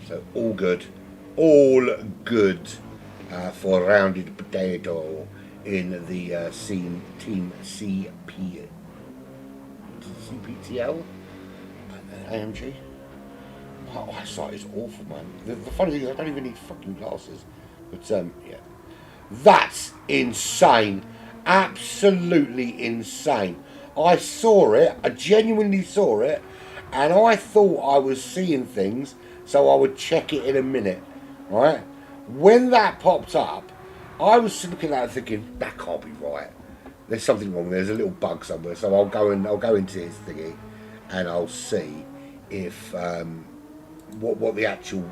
So all good. For rounded potato in the Team CPTL AMG. My eyesight is awful, man. The funny thing is I don't even need fucking glasses. But yeah. That's insane. Absolutely insane. I saw it. I genuinely saw it. And I thought I was seeing things, so I would check it in a minute. Right? When that popped up, I was looking at it thinking, that can't be right. There's something wrong. There's a little bug somewhere. So I'll go into his thingy, and I'll see if what the actual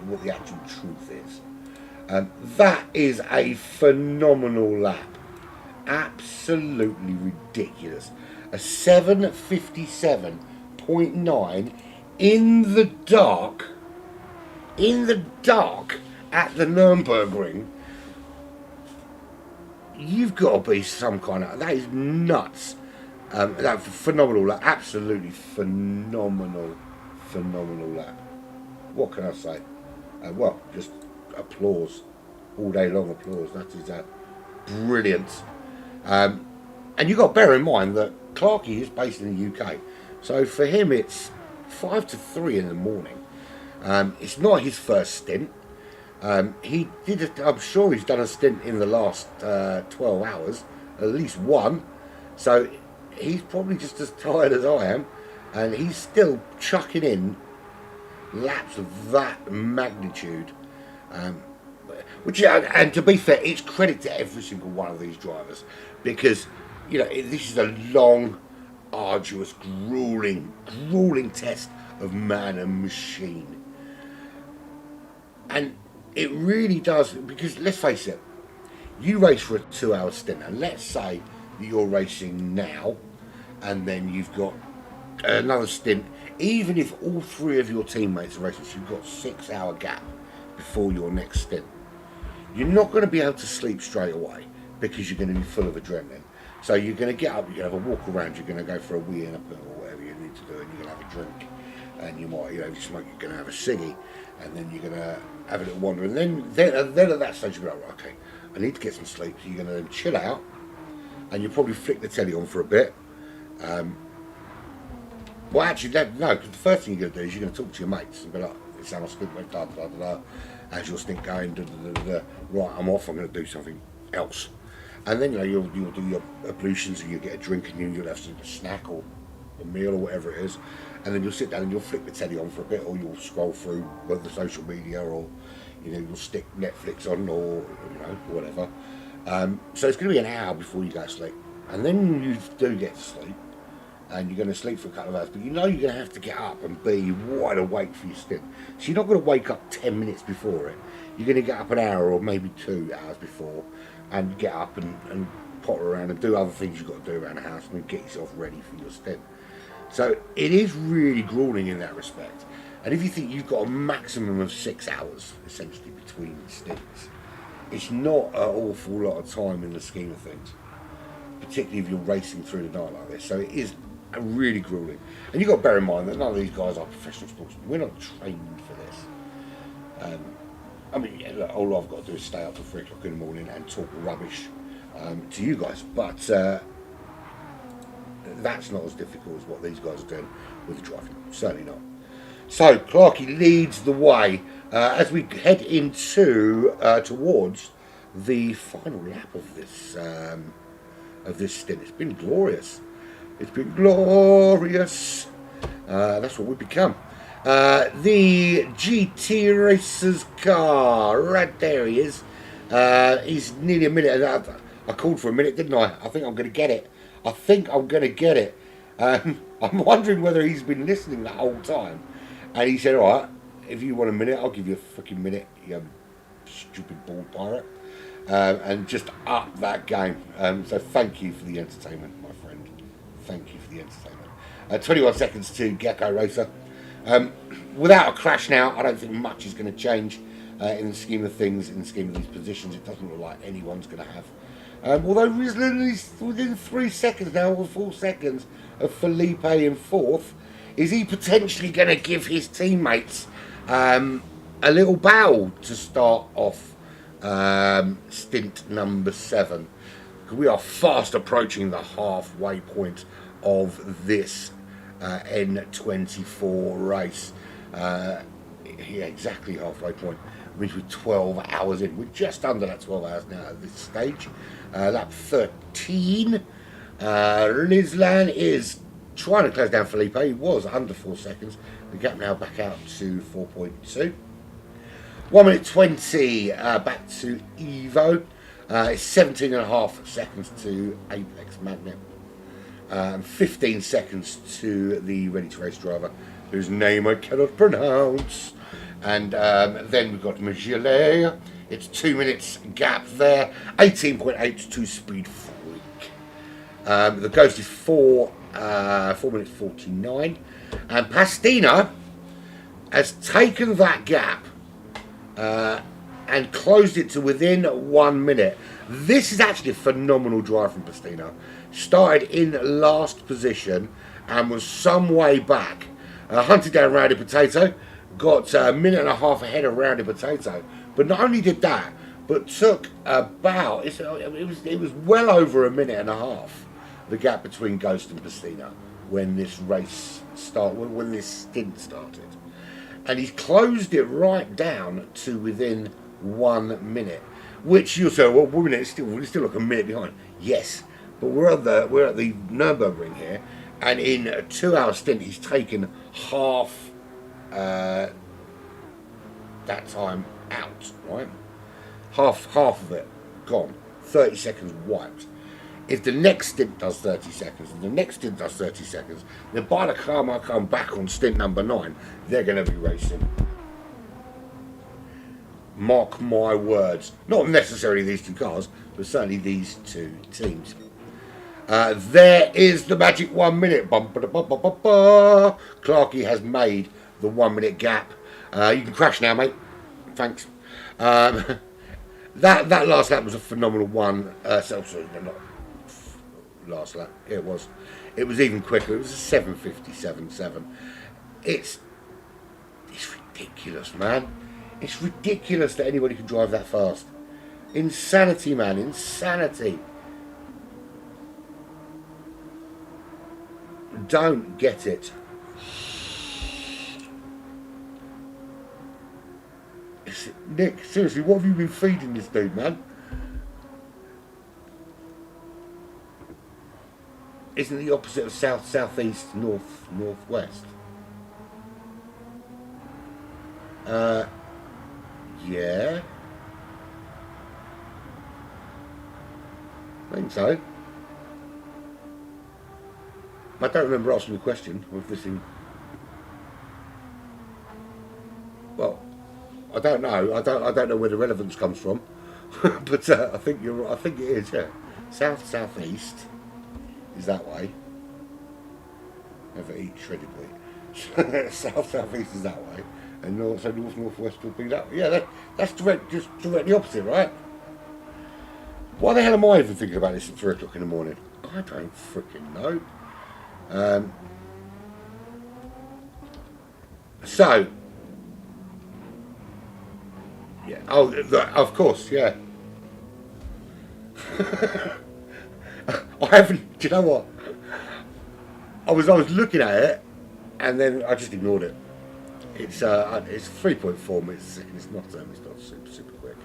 truth is. That is a phenomenal lap. Absolutely ridiculous. A 7:57.9 in the dark at the Nürburgring. You've got to be some kind of... That is nuts. That phenomenal lap. Absolutely phenomenal lap. What can I say? Well, just... applause, all day long applause. That is brilliant. And you've got to bear in mind that Clarkey is based in the UK, so for him it's 5 to 3 in the morning. It's not his first stint. He did. I'm sure he's done a stint in the last 12 hours, at least one. So he's probably just as tired as I am, and he's still chucking in laps of that magnitude. Which, and to be fair, it's credit to every single one of these drivers, because this is a long, arduous, grueling test of man and machine, and it really does. Because let's face it, you race for a 2-hour stint, and let's say that you're racing now, and then you've got another stint. Even if all 3 of your teammates are racing, so you've got a 6-hour gap before your next stint. You're not going to be able to sleep straight away, because you're going to be full of adrenaline. So you're going to get up, you're going to have a walk around, you're going to go for a wee and a poo or whatever you need to do, and you're going to have a drink, and you might, if you smoke, you're going to have a ciggy, and then you're going to have a little wander, and then at that stage you're going to go, okay, I need to get some sleep. So you're going to then chill out, and you'll probably flick the telly on for a bit. Well, actually, no, because the first thing you're going to do is you're going to talk to your mates and be like, it's how my stint went, da da da da, how's your stint going, da da da da, right, I'm off, I'm going to do something else. And then you'll do your ablutions, and you'll get a drink, and you'll have a snack or a meal or whatever it is, and then you'll sit down and you'll flick the telly on for a bit, or you'll scroll through whether social media, or you'll stick Netflix on, or whatever. So it's going to be an hour before you go to sleep, and then you do get to sleep, and you're going to sleep for a couple of hours, but you're going to have to get up and be wide awake for your stint. So you're not going to wake up 10 minutes before it. You're going to get up an hour or maybe 2 hours before, and get up and potter around and do other things you've got to do around the house, and then get yourself ready for your stint. So it is really grueling in that respect. And if you think you've got a maximum of 6 hours essentially between stints, it's not an awful lot of time in the scheme of things, particularly if you're racing through the night like this. So it is really grueling. And you've got to bear in mind that none of these guys are professional sportsmen. We're not trained for this. Look, all I've got to do is stay up till 3 o'clock in the morning and talk rubbish to you guys. But that's not as difficult as what these guys are doing with the driving. Certainly not. So Clarkey leads the way as we head into towards the final lap of this stint. It's been glorious. It's been glorious. That's what we've become. The GT Racers car, right there he is. He's nearly a minute. I called for a minute, didn't I? I think I'm going to get it. I'm wondering whether he's been listening the whole time. And he said, all right, if you want a minute, I'll give you a fucking minute, you stupid bald pirate. And just up that game. So thank you for the entertainment, my friend. Thank you for the entertainment. 21 seconds to Gecko Racer. Without a crash now, I don't think much is going to change in the scheme of things, in the scheme of these positions. It doesn't look like anyone's going to have. Although within 3 seconds now, or 4 seconds of Felipe in fourth, is he potentially going to give his teammates a little bow to start off stint number 7? We are fast approaching the halfway point of this N24 race. Yeah, exactly halfway point. Which we're 12 hours in. We're just under that 12 hours now at this stage. Lap 13. Lizlan is trying to close down Felipe. He was under 4 seconds. The gap now back out to 4.2. 1 minute 20 back to Evo. It's 17.5 seconds to Apex Magnet. 15 seconds to the Ready to Race driver, whose name I cannot pronounce. And then we've got Magile. It's 2 minutes gap there. 18.8 to Speed Freak. The Ghost is 4 minutes 49. And Pastina has taken that gap and closed it to within 1 minute. This is actually a phenomenal drive from Pastina. Started in last position and was some way back. Hunted down Rowdy Potato. Got a minute and a half ahead of Rowdy Potato. But not only did that, but took about, it was well over a minute and a half, the gap between Ghost and Pastina when this race when this stint started. And he's closed it right down to within 1 minute. Which you'll say, well, 1 minute is still like a minute behind. Yes, but we're at the Nürburgring here, and in a 2 hour stint he's taken half that time out, right? Half of it gone. 30 seconds wiped. If the next stint does 30 seconds, and the next stint does 30 seconds, then by the time I come back on stint number 9, they're going to be racing. Mark my words. Not necessarily these two cars, but certainly these two teams. There is the magic 1 minute. Clarkey has made the 1 minute gap. You can crash now, mate. Thanks. That last lap was a phenomenal one. Sorry, not last lap. It was. It was even quicker. It was a 7:57.7. It's ridiculous, man. It's ridiculous that anybody can drive that fast. Insanity, man. Insanity. Don't get it. Nick, seriously, what have you been feeding this dude, man? Isn't it the opposite of south, southeast, north, northwest? Yeah. I think so. I don't remember asking a question with this in. Well, I don't know. I don't know where the relevance comes from, but I think you're. I think it is. Yeah, southeast is that way. Never eat shredded wheat. Southeast is that way, and northwest will be that way. Yeah, that's just directly opposite, right? Why the hell am I even thinking about this at 3 o'clock in the morning? I don't freaking know. So, yeah. Oh, of course, yeah. I haven't. Do you know what? I was looking at it, and then I just ignored it. It's 3.4 minutes. It's not super quick.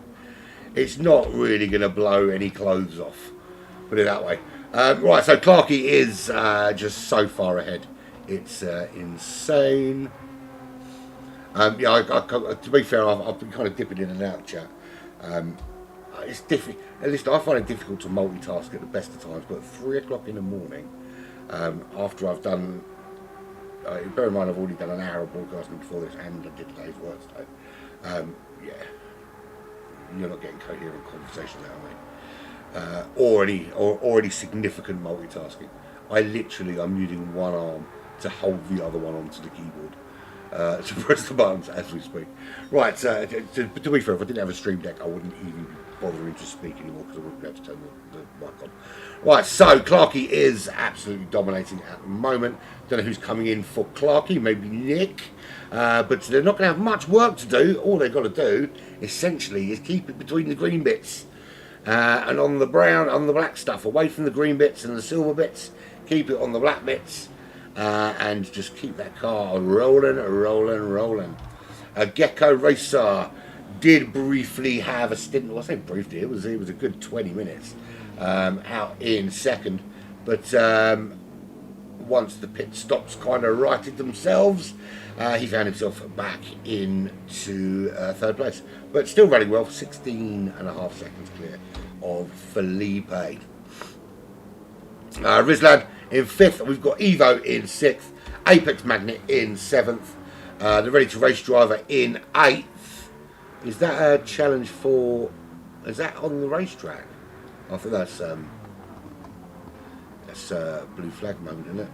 It's not really going to blow any clothes off. Put it that way. Right, so Clarkey is just so far ahead. It's insane. Yeah, to be fair, I've been kind of dipping in and out, chat. It's difficult. At least I find it difficult to multitask at the best of times. But at 3 o'clock in the morning, after I've done, bear in mind I've already done an hour of broadcasting before this, and I did today's work today. Yeah, you're not getting coherent conversations out of me. Or any significant multitasking. I'm using one arm to hold the other one onto the keyboard to press the buttons as we speak. Right, to be fair, if I didn't have a stream deck, I wouldn't even be bothering to speak anymore because I wouldn't be able to turn the mic on. Right, so Clarkey is absolutely dominating at the moment. Don't know who's coming in for Clarkey, maybe Nick. But they're not going to have much work to do. All they've got to do, essentially, is keep it between the green bits. And on the black stuff, away from the green bits and the silver bits, keep it on the black bits, and just keep that car rolling. Gecko Racer did briefly have a stint. Well, I say briefly, it was a good 20 minutes out in second, but once the pit stops kind of righted themselves, he found himself back into third place, but still running well, 16.5 seconds clear of Felipe. Rizlan in 5th, we've got Evo in 6th, Apex Magnet in 7th, the Ready to Race driver in 8th. Is that a challenge for, is that on the racetrack? I think that's blue flag moment, isn't it?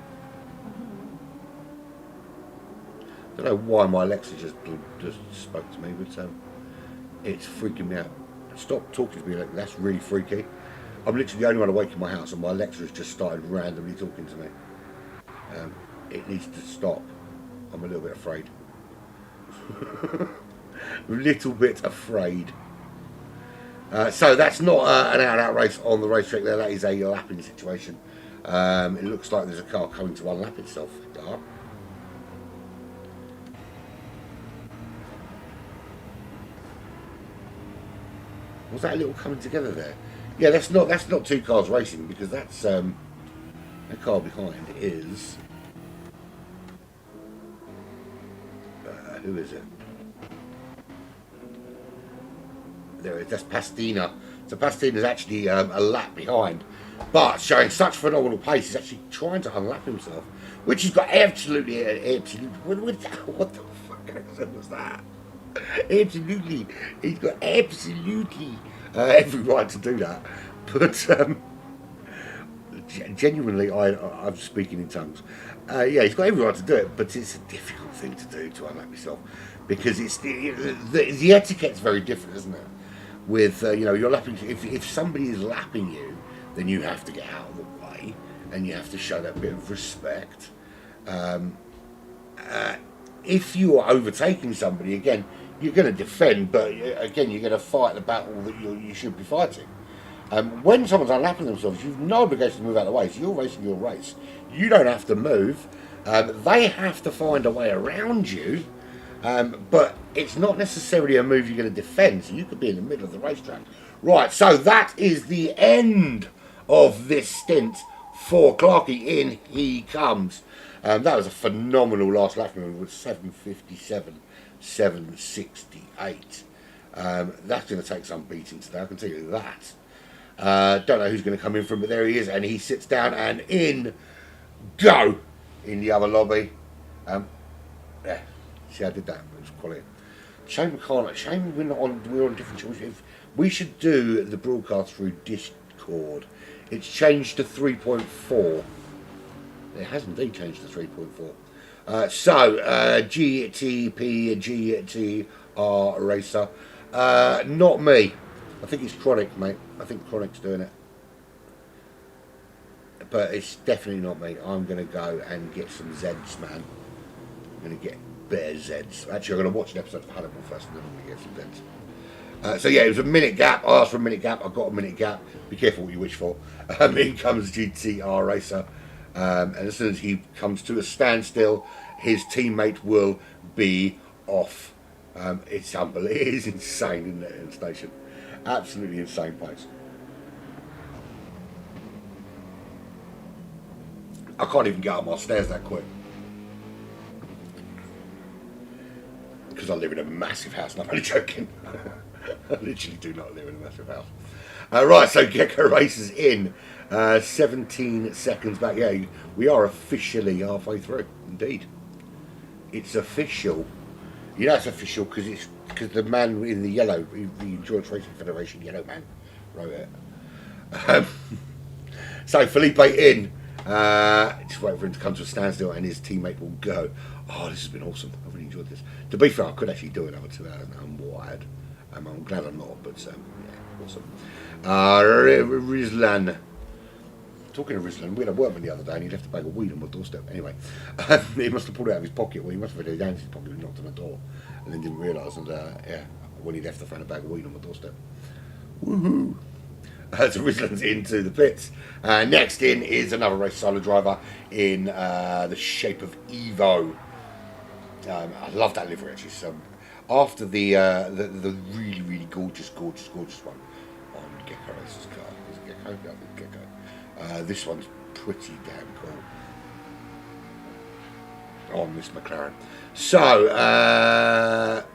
I don't know why my Alexa just spoke to me, but it's freaking me out. Stop talking to me like that's really freaky. I'm literally the only one awake in my house, and my Alexa has just started randomly talking to me. It needs to stop. I'm a little bit afraid. A little bit afraid. So that's not an out-and-out race on the racetrack there. That is a lapping situation. It looks like there's a car coming to unlap itself. Was that a little coming together there? Yeah, that's not two cars racing, because that's the car behind is who is it? There it is. That's Pastina. So Pastina's actually a lap behind, but showing such phenomenal pace. He's actually trying to unlap himself, which he's got absolutely. What the fuck accent was that? Absolutely, he's got absolutely every right to do that. But genuinely, I'm speaking in tongues. Yeah, he's got every right to do it, but it's a difficult thing to do, to unlap yourself, because it's the etiquette's very different, isn't it? with you're lapping. If somebody is lapping you, then you have to get out of the way and you have to show that bit of respect. If you are overtaking somebody, again, you're going to defend, but again, you're going to fight the battle that you should be fighting. When someone's unlapping themselves, you've no obligation to move out of the way, so you're racing your race. You don't have to move. They have to find a way around you, but it's not necessarily a move you're going to defend, so you could be in the middle of the racetrack. Right, so that is the end of this stint for Clarkie. In he comes. That was a phenomenal last lap from with 7:57, 7:68. That's going to take some beating today, I can tell you that. Don't know who's going to come in from, but there he is, and he sits down and in go in the other lobby. Yeah, see, I did that. It was quality. Shame we can't. Shame we're on different channels. We should do the broadcast through Discord. It's changed to 3.4. It has indeed changed to 3.4. So GTR Racer. Not me. I think it's Chronic, mate. I think Chronic's doing it. But it's definitely not me. I'm going to go and get some Zeds, man. I'm going to get better Zeds. Actually, I'm going to watch an episode of Hannibal first and then I'm going to get some Zeds. So yeah, it was a minute gap. I asked for a minute gap. I got a minute gap. Be careful what you wish for. In comes GTR Racer. And as soon as he comes to a standstill, his teammate will be off. It's unbelievable. It is insane, isn't it, in the station? Absolutely insane place. I can't even get up my stairs that quick. Because I live in a massive house, and I'm only joking. I literally do not live in a massive house. Right, so Gecko races in. 17 seconds back. Yeah, we are officially halfway through. Indeed. It's official. You know it's official because the man in the yellow, the Endurance Racing Federation yellow man, wrote it. So Felipe in. Just wait for him to come to a standstill and his teammate will go. Oh, this has been awesome. I've really enjoyed this. To be fair, I could actually do another 2 hours now. I'm wired. I'm glad I'm not, but yeah, awesome. Rizlan. Talking of Rizlan, we had a workman the other day and he left a bag of weed on my doorstep. Anyway, he must have pulled it out of his pocket. Well, he must have had it down his pocket and knocked on the door and then didn't realise. And yeah, when he left, I found a bag of weed on my doorstep. Woohoo! So Rizlan's into the pits. Next in is another race solo driver in the shape of Evo. I love that livery actually. So after the really, really gorgeous one on Gecko Racer's car. Is it Gecko? Yeah, Gecko. This one's pretty damn cool on this McLaren. So,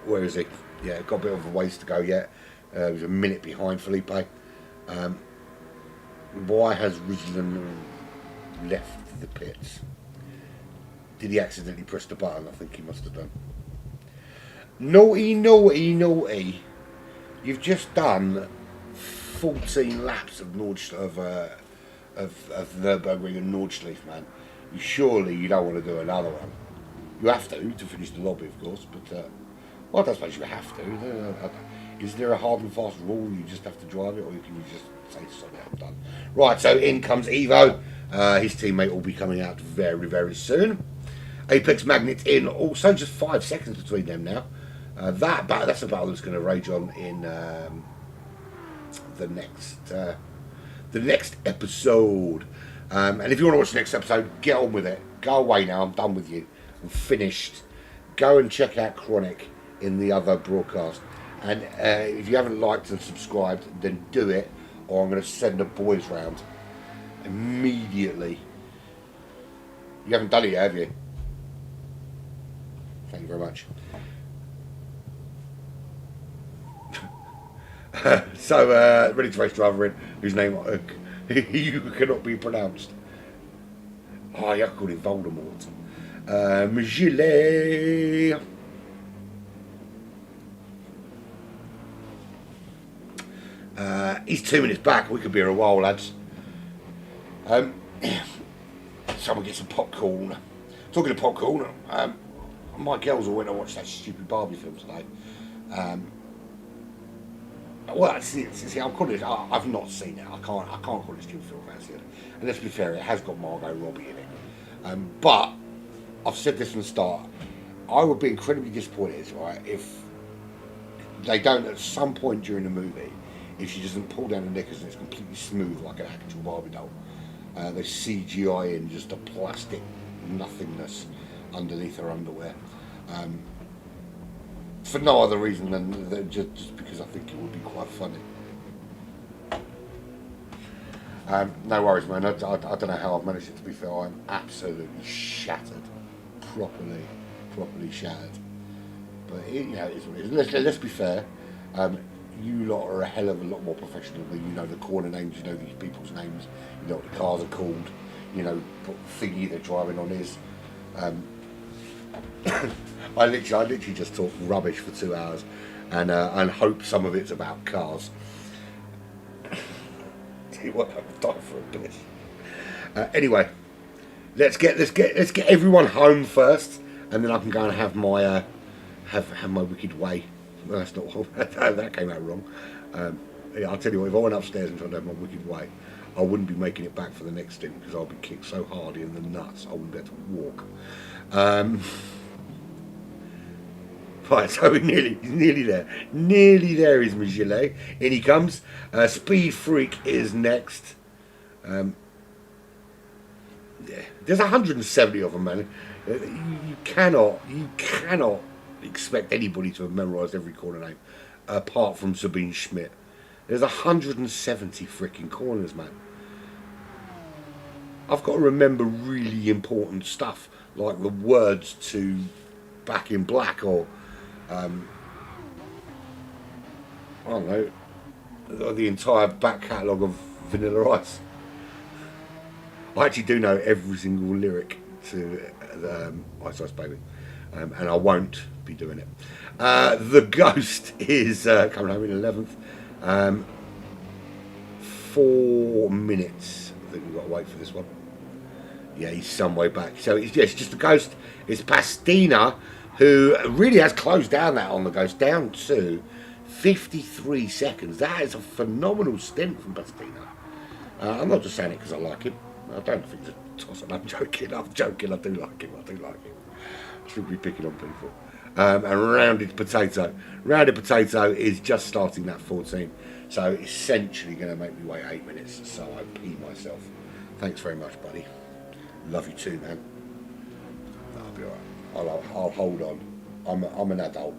where is he? Yeah, got a bit of a ways to go yet. He was a minute behind Felipe. Why has Rizlan left the pits? Did he accidentally press the button? I think he must have done. Naughty, naughty, naughty. You've just done 14 laps of Nürburgring and Nordschleife, man. Surely you don't want to do another one. You have to finish the lobby, of course, but well, I don't suppose you have to. Is there a hard and fast rule you just have to drive it, or can you just say sorry, I'm done? Right, so in comes Evo. His teammate will be coming out very, very soon. Apex Magnet in also, just 5 seconds between them now. That's a battle that's going to rage on in the next episode. And if you want to watch the next episode, get on with it. Go away now, I'm done with you. I'm finished. Go and check out Chronic in the other broadcast. And if you haven't liked and subscribed, then do it, or I'm going to send the boys round immediately. You haven't done it yet, have you? Thank you very much. So, ready to race driver in, whose name you cannot be pronounced. Oh, I called him Voldemort. Gilet. He's 2 minutes back. We could be here a while, lads. Someone get some popcorn. Talking of popcorn, my girls all went to watch that stupid Barbie film today. Well, see, I'll call it. I've not seen it. I can't call it Steel Film Fantasy. And let's be fair, it has got Margot Robbie in it. But I've said this from the start. I would be incredibly disappointed, right, if they don't at some point during the movie, if she doesn't pull down the knickers and it's completely smooth like an actual Barbie doll. They CGI in just a plastic nothingness underneath her underwear. For no other reason than just because I think it would be quite funny. No worries, man. I don't know how I've managed it, to be fair. I'm absolutely shattered. Properly shattered. But it is what it is. Let's be fair. You lot are a hell of a lot more professional than you know the corner names, you know these people's names, you know what the cars are called, you know what thingy they're driving on is. I literally just talk rubbish for 2 hours and hope some of it's about cars. Tell you what, I've died for a piss. Anyway, let's get everyone home first, and then I can go and have my have my wicked way. Well, that's not that came out wrong. Yeah, I'll tell you what, if I went upstairs and tried to have my wicked way, I wouldn't be making it back for the next stint because I'll be kicked so hard in the nuts I wouldn't be able to walk. Right, so we're nearly there. Nearly there is Michelet. In he comes. Speed Freak is next. Yeah, there's 170 of them, man. You cannot expect anybody to have memorised every corner name, apart from Sabine Schmidt. There's 170 freaking corners, man. I've got to remember really important stuff, like the words to Back in Black, or I don't know, the entire back catalogue of Vanilla Ice. I actually do know every single lyric to Ice Ice Baby, and I won't be doing it. The Ghost is coming home in 11th. 4 minutes. I think we've got to wait for this one. Yeah, he's some way back. So it's just the Ghost. It's Pastina, who really has closed down that on the Ghost, down to 53 seconds. That is a phenomenal stint from Pastina. I'm not just saying it because I like him. I don't think it's a toss, and I'm joking. I do like him. I should be picking on people. And Rounded Potato. Rounded Potato is just starting that 14. So essentially going to make me wait 8 minutes. So I pee myself. Thanks very much, buddy. Love you too, man. I'll be alright. I'll hold on. I'm an adult.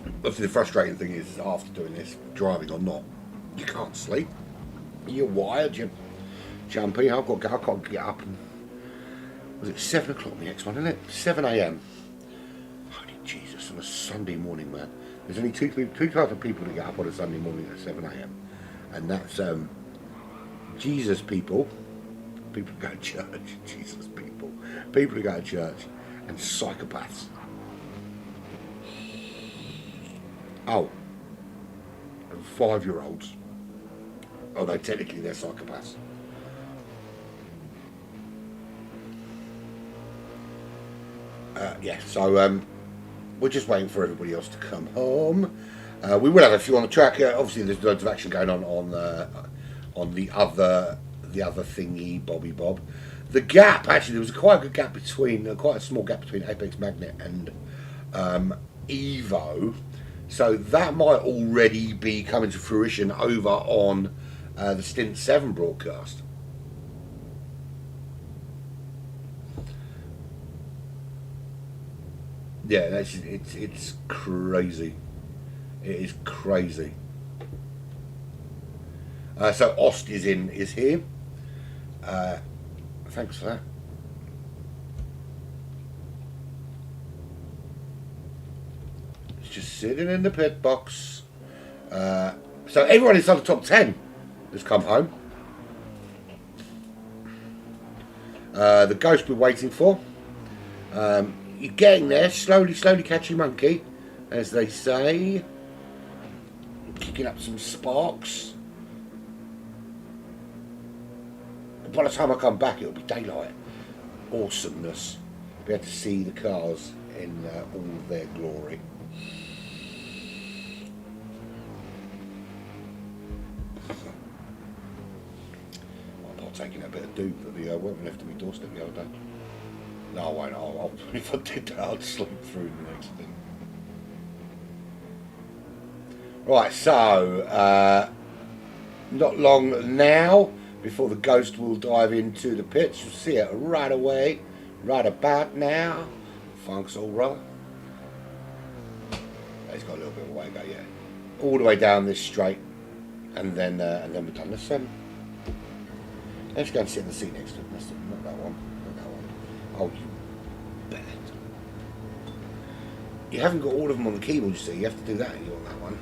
Obviously, the frustrating thing is after doing this, driving or not, you can't sleep. You're wired. You're jumpy. I've got to get up. And was it 7 o'clock the next one, isn't it? 7 a.m. Holy Jesus! On a Sunday morning, man. There's only two types of people that get up on a Sunday morning at 7 a.m. and that's Jesus people who go to church, Jesus people who go to church, and psychopaths. Oh, and 5-year-olds. Although technically they're psychopaths. Yeah, so we're just waiting for everybody else to come home. We will have a few on the track. Obviously, there's loads of action going on the other thingy, Bobby Bob. The gap, actually, there was quite a good gap between, quite a small gap between Apex Magnet and Evo. So that might already be coming to fruition over on the Stint 7 broadcast. Yeah, it's crazy. It is crazy. So Ost is here. Thanks for that. It's just sitting in the pit box. So everyone inside the top 10 has come home. The Ghost we're waiting for. You're getting there, slowly catchy monkey, as they say. Kicking up some sparks. By the time I come back, it'll be daylight. Awesomeness. Be able to see the cars in all of their glory. not taking a bit of dupe that the workman left to me doorstep the other day. No, I won't. If I did that, I'd sleep through the next thing. Right, so not long now before the ghost will dive into the pits. You'll see it right away, right about now. Funk's all right. He's got a little bit of a way to go, yeah. All the way down this straight, and then we're done. Let's go and sit in the seat next to him. Not that one. Not that one. Oh, you bad. You haven't got all of them on the keyboard, you see. You have to do that. You want that one.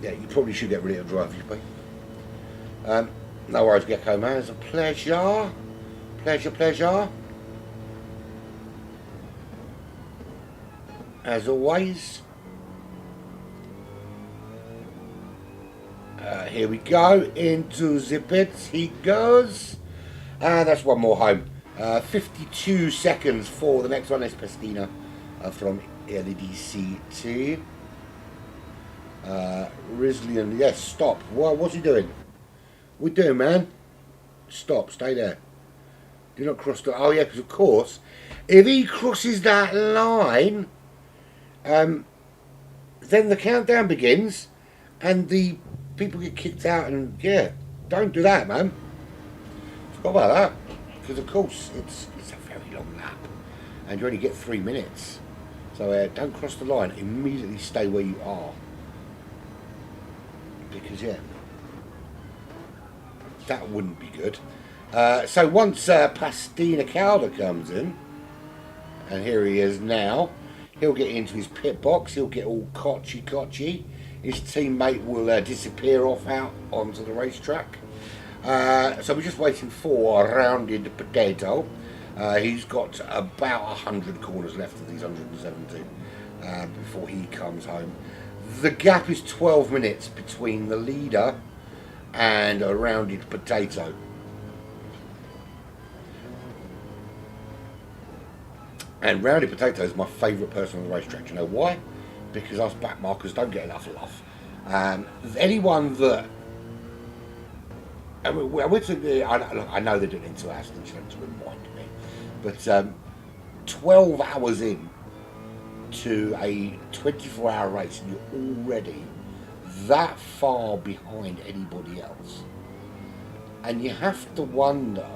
Yeah, you probably should get rid of the driver's seat. No worries, Gecko man. It's a pleasure. Pleasure. As always. Here we go. Into the pits he goes. And that's one more home. 52 seconds for the next one. It's Pestina from LEDC2. Rislian, yes, stop. What's he doing? What are you doing, man? Stop, stay there. Do not cross the... Oh, yeah, because of course, if he crosses that line, then the countdown begins, and the people get kicked out, and, yeah, don't do that, man. Forgot about that, because, of course, it's a very long lap, and you only get 3 minutes. So, don't cross the line. Immediately stay where you are. Because, yeah, that wouldn't be good. So once Pastina Calder comes in, and here he is now, he'll get into his pit box, he'll get all cotchy. His teammate will disappear off out onto the racetrack. So we're just waiting for a rounded potato. He's got about 100 corners left of these 170 before he comes home. The gap is 12 minutes between the leader and a rounded potato. And rounded potato is my favourite person on the racetrack. Do you know why? Because us backmarkers don't get enough love. Anyone that... I know they're doing it into us, and to remind me. But 12 hours in to a 24-hour race, and you're already that far behind anybody else, and you have to wonder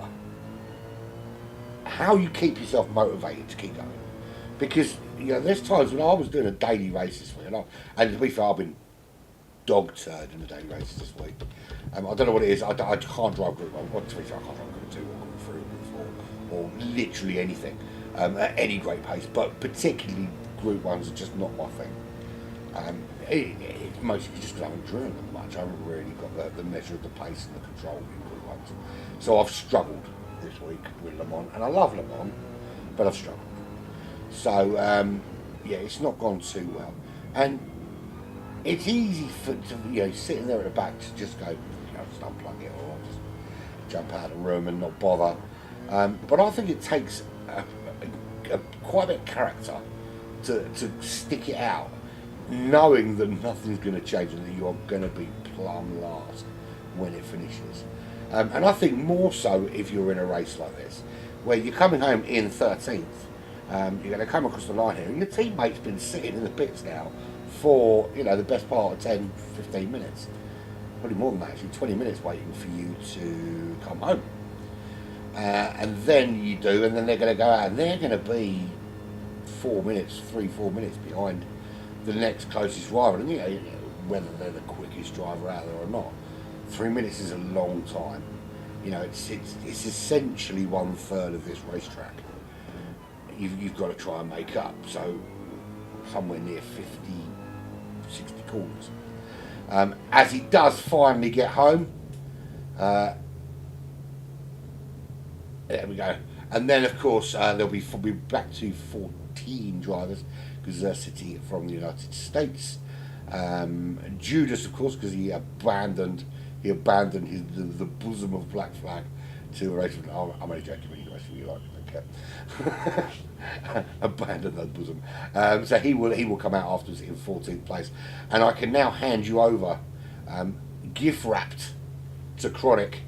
how you keep yourself motivated to keep going, because there's times when I was doing a daily race this week, and to be fair, I've been dog turd in the daily races this week. I don't know what it is. I can't drive Group 1. To be fair, I can't drive Group 2 or Group 3 or Group 4 or literally anything at any great pace, but particularly Group 1s are just not my thing. It's mostly just because I haven't driven them much. I haven't really got the measure of the pace and the control in Group 1s. So I've struggled this week with Le Mans, and I love Le Mans, but I've struggled. So, yeah, it's not gone too well. And it's easy to sitting there at the back to just go, just unplug it, or just jump out of the room and not bother. But I think it takes quite a bit of character to stick it out, knowing that nothing's going to change and that you are going to be plumb last when it finishes. And I think more so if you're in a race like this, where you're coming home in 13th, you're going to come across the line here, and your teammate's been sitting in the pits now for the best part of 10, 15 minutes, probably more than that, actually 20 minutes waiting for you to come home. And then you do, and then they're going to go out, and they're going to be 4 minutes behind the next closest driver. And whether they're the quickest driver out there or not, 3 minutes is a long time. It's essentially 1/3 of this racetrack. You've got to try and make up. So somewhere near 50, 60 corners. As he does finally get home, there we go. And then, of course, there'll be back to 14 drivers, because they're City from the United States. Judas, of course, because he abandoned the bosom of Black Flag to a race. I'm only joking. You guys really like it, okay? Abandon that bosom. So he will come out afterwards in 14th place, and I can now hand you over, gift wrapped to Chronic.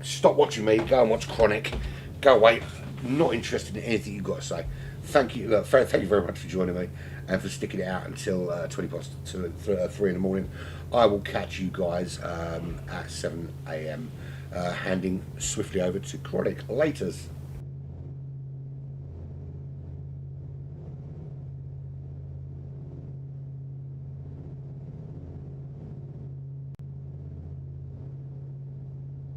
Stop watching me. Go and watch Chronic. Go away. Not interested in anything you've got to say. Thank you. Look, thank you very much for joining me and for sticking it out until 3 in the morning. I will catch you guys at 7 a.m. Handing swiftly over to Chronic. Laters.